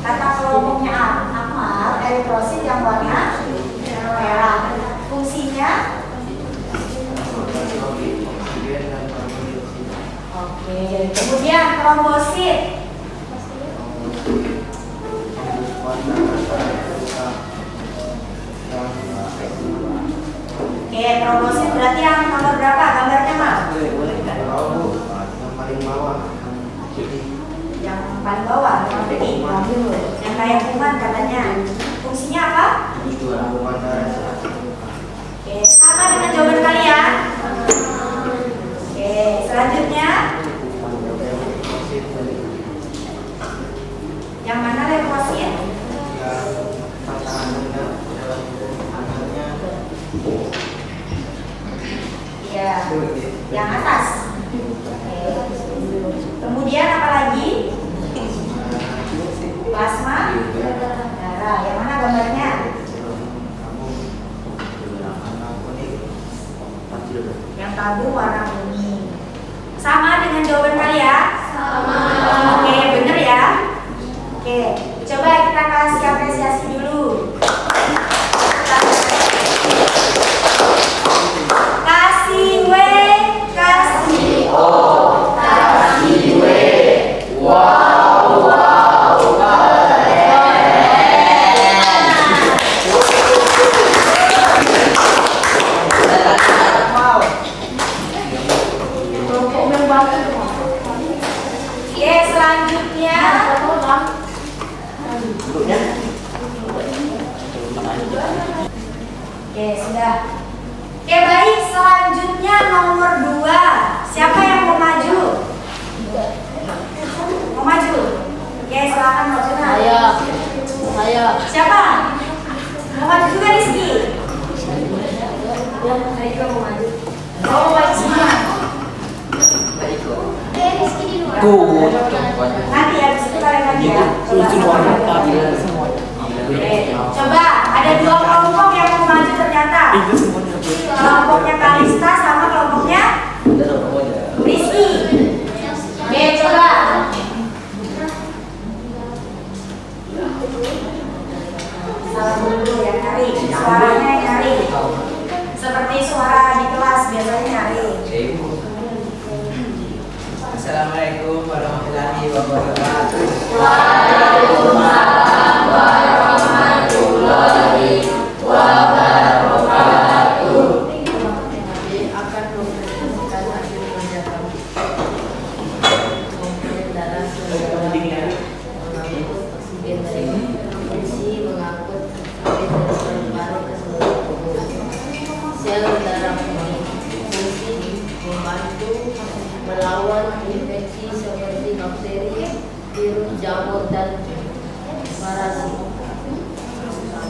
Kata kelompoknya Akmal, eritrosit yang warna merah. Fungsinya? Oke. Kemudian trombosit. Oke, trombosit berarti yang nomor berapa gambarnya, Mas? yang paling bawah. Yang paling bawah, yang putih. Yang kayak kuman katanya. Fungsinya apa? Oke, sama dengan jawaban kalian. Oke, selanjutnya yang mana leukosit? Iya, yang atas. Oke. Kemudian apa lagi? Plasma darah. Yang mana gambarnya? Yang tabur warna kuning. Sama dengan jawaban kalian? Sama. Oke, bener ya? Oke, coba kita kasih apresiasi dulu. Kasih W, kasih O, kasih W. Wow, Oke, selanjutnya Oke, sudah. Oke, baik. Selanjutnya nomor 2. Siapa yang mau maju? Mau maju? Oke, silakan maju. Saya. Siapa? Mau maju juga Rizky? Riko mau maju. Oh, maju semua. Rizky di luar. Nanti habis itu kalian lagi ya. Oke, coba ada 2 kelompok yang mau maju ternyata. Kelompoknya Kalista sama kelompoknya Rizky. Oke, coba. Salah dulu yang nyari. Suaranya yang nyari. Seperti suara di kelas biasanya nyari. Assalamualaikum warahmatullahi wabarakatuh. Waalaikumsalam warahmatullahi wabarakatuh. Akan mempresentasikan hasil kerja kami. Komponen darah mengangkut oksigen dari fungsi mengangkut oksigen dari paru-paru ke seluruh tubuh. Sel darah putih fungsi membantu melawan infeksi seperti bakteri, virus, jamur, dan parasit.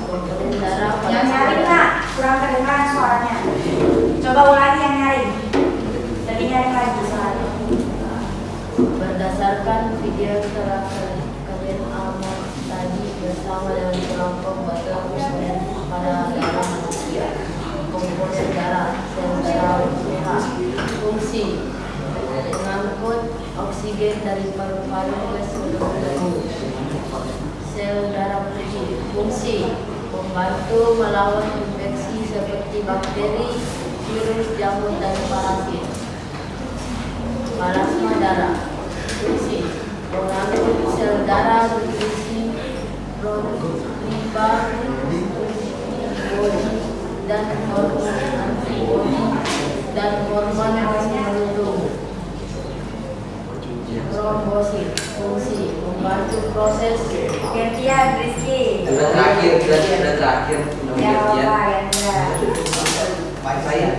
Komponen darah Yang nyari Nak, kurang kedengaran suaranya. Coba ulangi yang nyari. Jadi nyari lagi suaranya. berdasarkan video telah kalian amat tadi bersama dengan kelompok komponen pada darah manusia. Komponen darah sel darah merah fungsi mengangkut oksigen dari paru-paru ke seluruh tubuh. Sel darah putih fungsi membantu melawan infeksi seperti bakteri, virus, jamur, dan parasit. Plasma darah fungsi mengangkut sel darah berisi proteinba dan hormon antibodi dan hormon pembentuk. Trombosit fungsi membantu proses Gantian Rizky. Sudah terakhir. Ya apa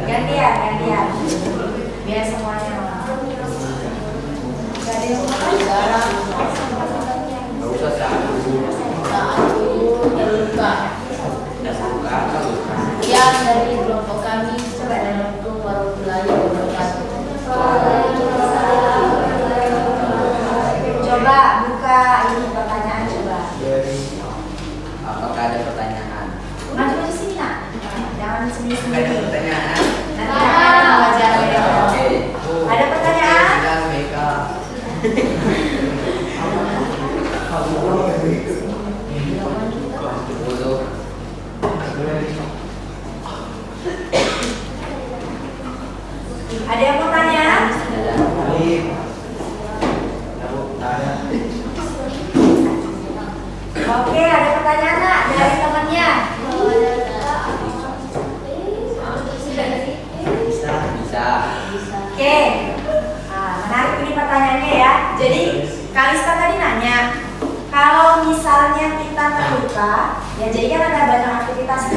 gantian. Gantian. Biar semuanya. Gak ada yang mau. darah saat tubuh dari kelompok kami. Assalamualaikum warahmatullahi wabarakatuh. Coba buka ini pertanyaan coba. Apakah ada pertanyaan? Maju sini nak. Jangan Ada sendiri-sendiri. pertanyaan? Nanti akan wajar ya. Oke. Ada pertanyaan? Silakan Meka. Dulu. Ada yang mau tanya? Oke, ada pertanyaan nak dari temannya. Bisa. Oke. Nah, menarik ini pertanyaannya ya. Jadi, Kalista tadi nanya, kalau misalnya kita terluka, ya jadi kan ada banyak aktivitas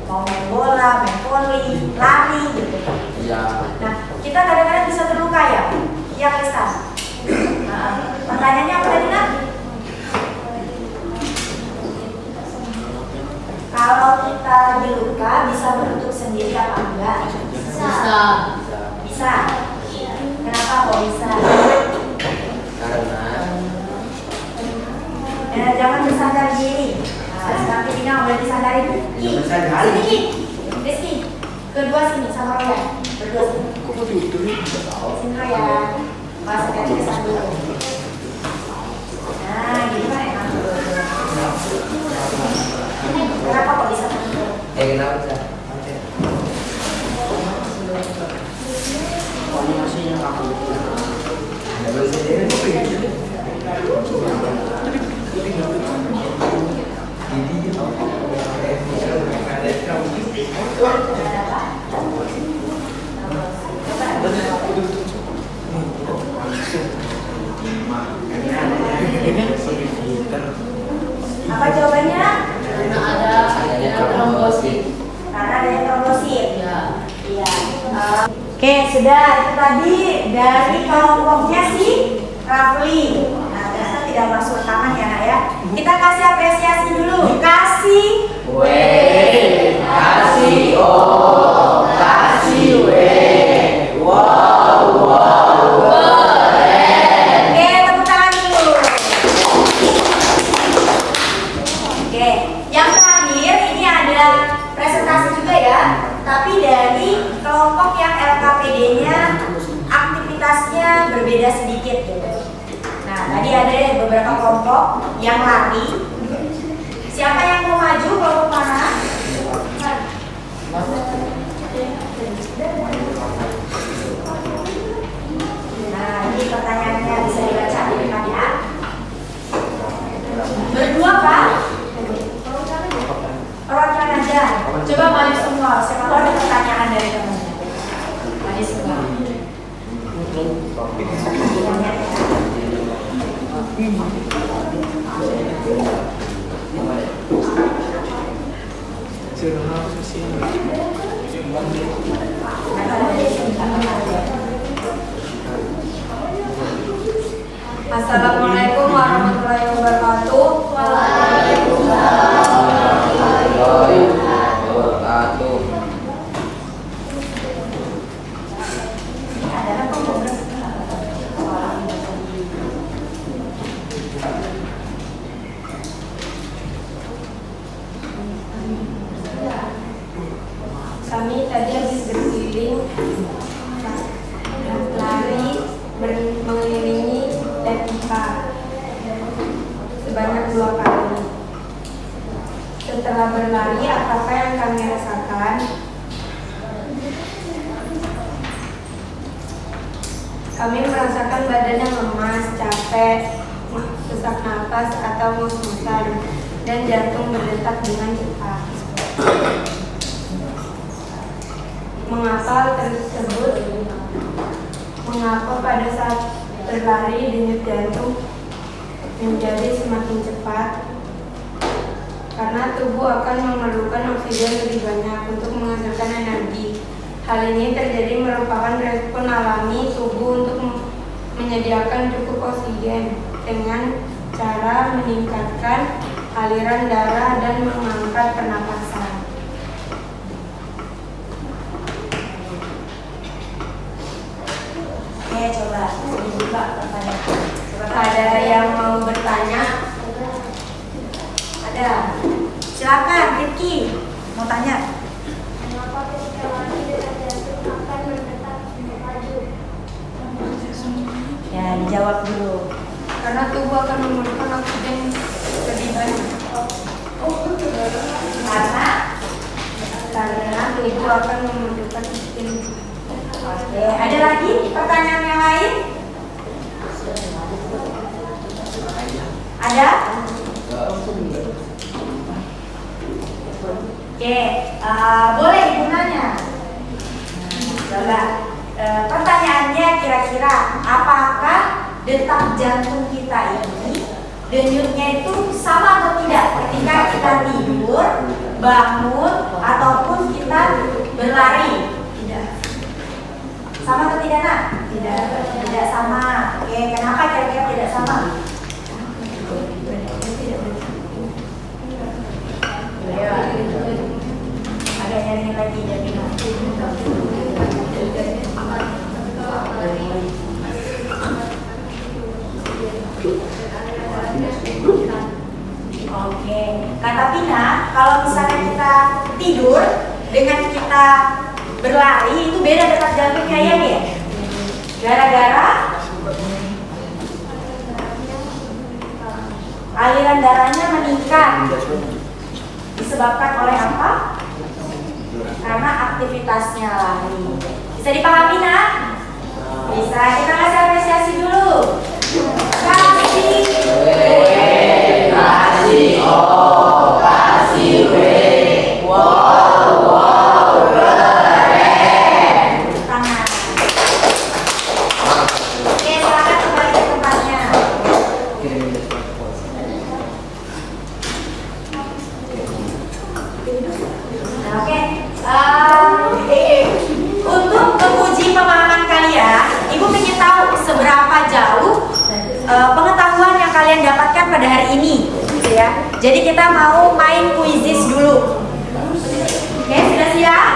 mau main bola, main voli, lari gitu. Iya. Nah, kita kadang-kadang bisa terluka ya? Iya, Kalista. Nah, pertanyaannya apa tadi nak? Kalau kita lagi luka, bisa menutup sendiri apa enggak? Bisa. Bisa. Kenapa kok bisa? Karena Ya, jangan bersandar diri. Nah, seperti ini nggak boleh disandari. Jangan bersandar. Sini Ki, Rizky. Kedua sini sama Roya. Berdua sini. Sini Roya. Pas kaki dulu. Nah, gini kan enak. Kenapa kok bisa begitu? kenapa bisa? Double sendiri. Apa jawabannya? Karena ada trombosit. Karena adanya trombosit. Ya. Iya. Oke, sudah itu tadi dari kelompoknya si Rafli. Nah, ternyata tidak masuk rekaman ya, Nak ya. Kita kasih apresiasi dulu. Kasih. Kasih oh, kasih wow. Oke, tepuk tangan dulu. Oke, yang terakhir ini ada presentasi juga ya, tapi dari kelompok yang LKPD-nya aktivitasnya berbeda sedikit gitu. Nah, tadi ada beberapa kelompok yang lari. Siapa yang mau maju kelompok mana? Nah, ini pertanyaannya bisa dibaca di depan ya. Berdua Pak? Perwakilan aja. Coba maju semua. Siapa tahu ada pertanyaan dari teman-teman. Maju semua. Assalamualaikum warahmatullahi wabarakatuh. Kami tadi habis berkeliling, lari, mengelilingi FIK sebanyak 2 kali. Setelah berlari, apakah yang kami rasakan? Kami merasakan badan yang lemas, capek, sesak napas atau ngos-ngosan, dan jantung berdetak dengan cepat. Mengapa tersebut? Mengapa pada saat berlari denyut jantung menjadi semakin cepat? Karena tubuh akan memerlukan oksigen lebih banyak untuk menghasilkan energi. Hal ini terjadi merupakan respon alami tubuh untuk menyediakan cukup oksigen dengan cara meningkatkan aliran darah dan mengangkat pernapasan. Coba dibuka pertanyaan. Ada yang mau bertanya? Ada. Silakan, Rifki. Mau tanya? Mengapa ketika mati detak jantung akan mendetak maju? Ya, dijawab dulu. Karena tubuh akan memerlukan oksigen lebih banyak. Karena Tubuh akan memerlukan oksigen. Oke, ada lagi pertanyaan yang lain? Ada? Oke, boleh Ibu nanya. Coba, pertanyaannya kira-kira apakah detak jantung kita ini denyutnya itu sama atau tidak ketika kita tidur, bangun, ataupun kita berlari? Tidak. Sama atau tidak, Nak? Tidak sama. Oke, kenapa kira-kira tidak sama? Agak nyaringin lagi jadi Oke, kata Pina, kalau misalnya kita tidur dengan kita berlari itu beda detak jantungnya ya nih. Gara-gara aliran darahnya meningkat. Disebabkan oleh apa? Karena aktivitasnya lari. Bisa dipahami, Nak? Bisa. Kita kasih apresiasi dulu. Kasih O, kasih W, wow, keren. Tangan. Oke, silakan kembali ke tempatnya. Oke, untuk menguji pemahaman kalian, Ibu ingin tahu seberapa jauh pengetahuan yang kalian dapatkan pada hari ini, gitu ya. Jadi kita mau main kuisis dulu. Oke, sudah siap?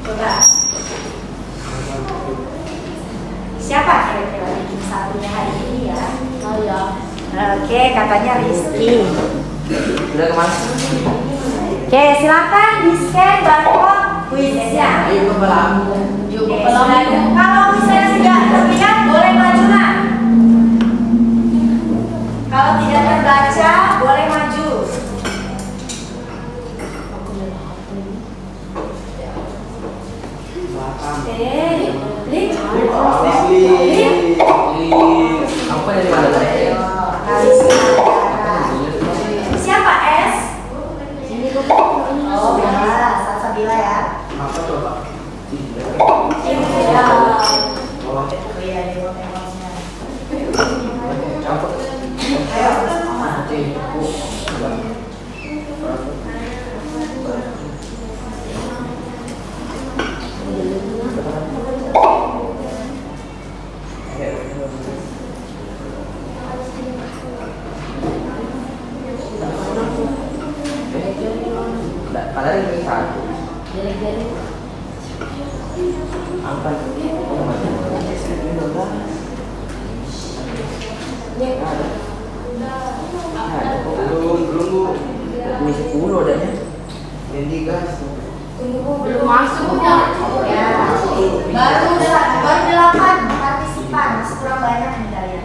Coba. Siapa kira-kira yang satunya hari ini ya? Oke, katanya Rizky. Udah kemana? Oke, silakan di-scan barcode kuisnya. Ayo ke belakang. Oke, silakan. Kalau misalnya tidak terlihat, boleh maju, Nak. Kalau tidak terbaca, boleh maju. Lip. Apa dari mana? Siapa S? Oh, ya, Salsabila ya. Apa coba? Ya. Oh iya, di bawah emosnya. Ayo, Mama. Padahal ini satu. Angkat. Belum Bu. Ini 10 adanya. Ini gas. Belum masuk ya. Ya. Baru 8 partisipan, masih kurang banyak nih kalian.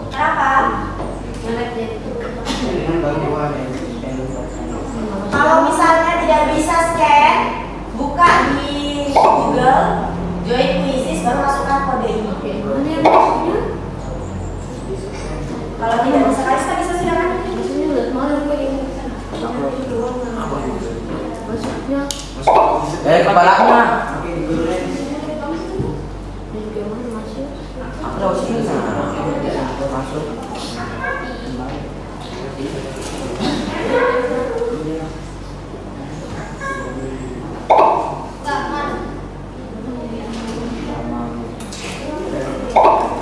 Kenapa? Dengan bantuan Kalau misalnya tidak bisa scan, buka di Google, join quizzes, baru masukkan kode ini. Kalau tidak bisa, Kalista bisa sudah kan? Kepalanya. Oke, di gurunya. Aku lewat sini sana. Masuk.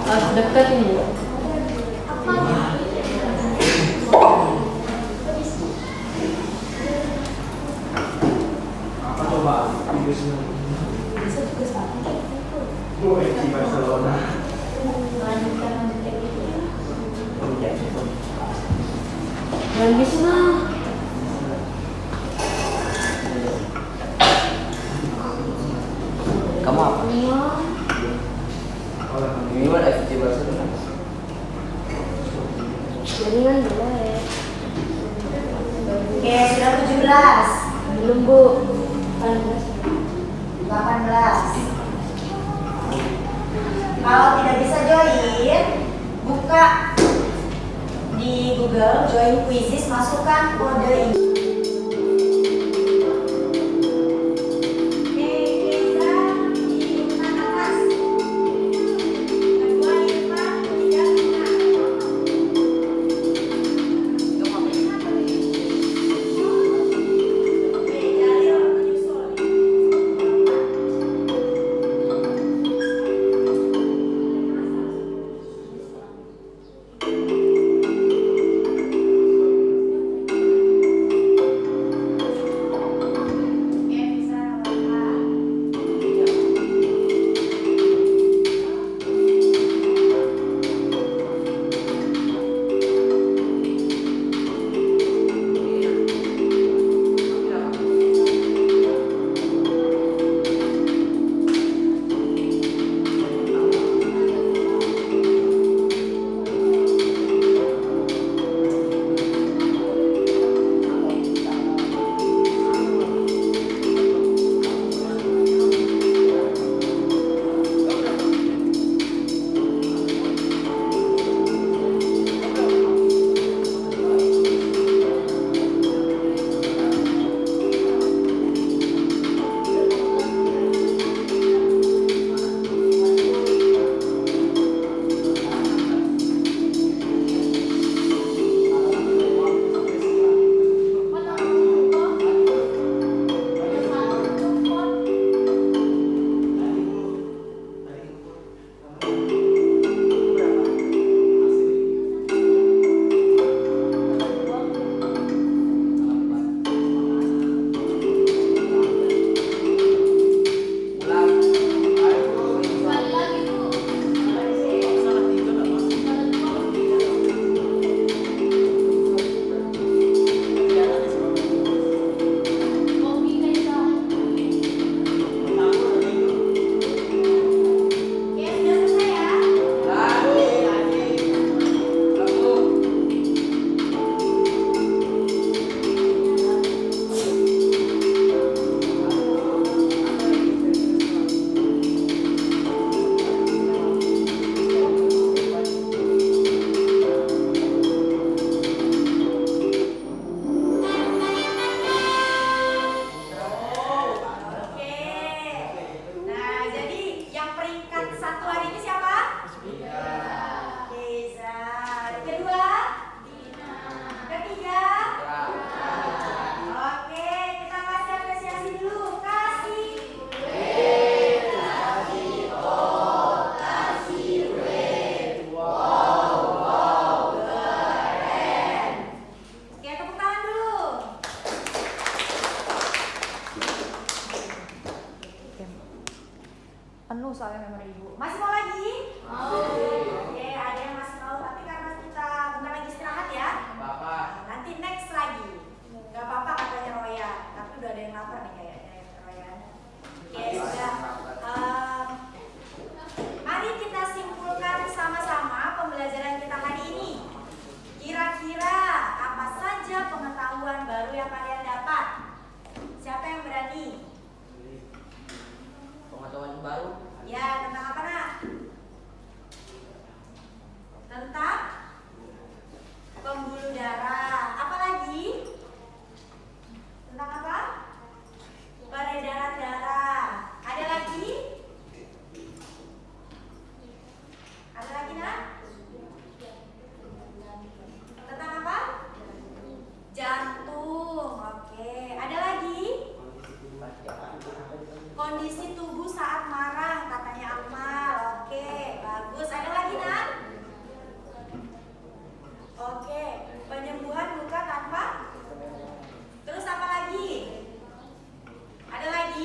Harus dekat ini. Pak. Bisa juga sama kayak gitu. Oh, FC Barcelona. Lanjutkan kayak gitu ya. Iya. Jangan gitu lah. Kamu apa? Iya. Ini buat FC Barcelona. Jadi kan boleh. Oke, sudah 17. Belum Bu. 18. Kalau tidak bisa join, buka di Google join quizzes, masukkan kode ini. Oke, Reza di urutan atas. Kedua Irfan, ketiga Lina. Oke, Jalil menyusul. Oke, bisa Bapak. Oke, sudah selesai ya? Oke. Nah, jadi yang peringkat 1 hari ini siapa? Reza. Kedua? Ketiga? Oke, kita kasih apresiasi dulu. Kasih. Keren. Oke, tepuk tangan dulu. Penuh soalnya memori ibu. Masih mau lagi? Oke, ada yang masih mau, tapi karena kita bentar lagi istirahat ya. Nanti next lagi. Gak apa-apa katanya Roya, tapi udah ada yang lapar nih kayaknya ya Roya. Oke, sudah. Mari kita simpulkan sama-sama pembelajaran kita hari ini. Kira-kira apa saja pengetahuan baru yang kalian dapat? Siapa yang berani? Pengetahuan baru. Ya, tentang apa nak? Tentang pembuluh darah. Apa lagi? Tentang apa? Peredaran darah. Ada lagi? Ada lagi nak? Tentang apa? Jantung. Oke. Ada lagi? Kondisi tubuh saat marah, katanya Akmal. Oke, bagus. Ada lagi nak? Oke, penyembuhan luka tanpa. Terus apa lagi? Ada lagi?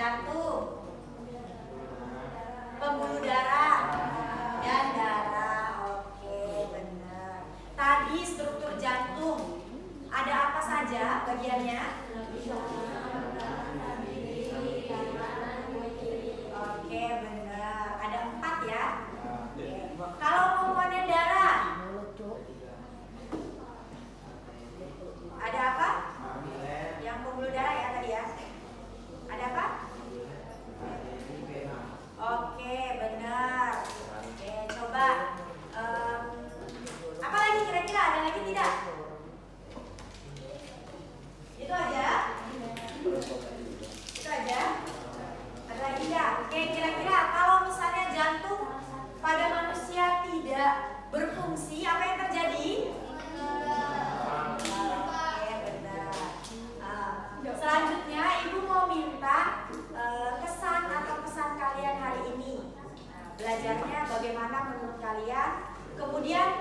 jantung, pembuluh darah, dan darah. Oke, benar. Tadi struktur jantung, ada apa saja bagiannya? Oke, benar. Ada 4 ya. Kalau komponen darah, ada apa? Yang pembuluh darah ya tadi ya. Ada apa? Oke, benar. Oke, coba. Apa lagi kira-kira? Ada lagi tidak? Itu aja? Itu aja? Ada lagi nggak? Oke, kira-kira kalau misalnya jantung pada manusia tidak berfungsi, apa yang terjadi? Oke, benar. Selanjutnya, Ibu mau minta kesan atau pesan kalian hari ini. Belajarnya bagaimana menurut kalian? Kemudian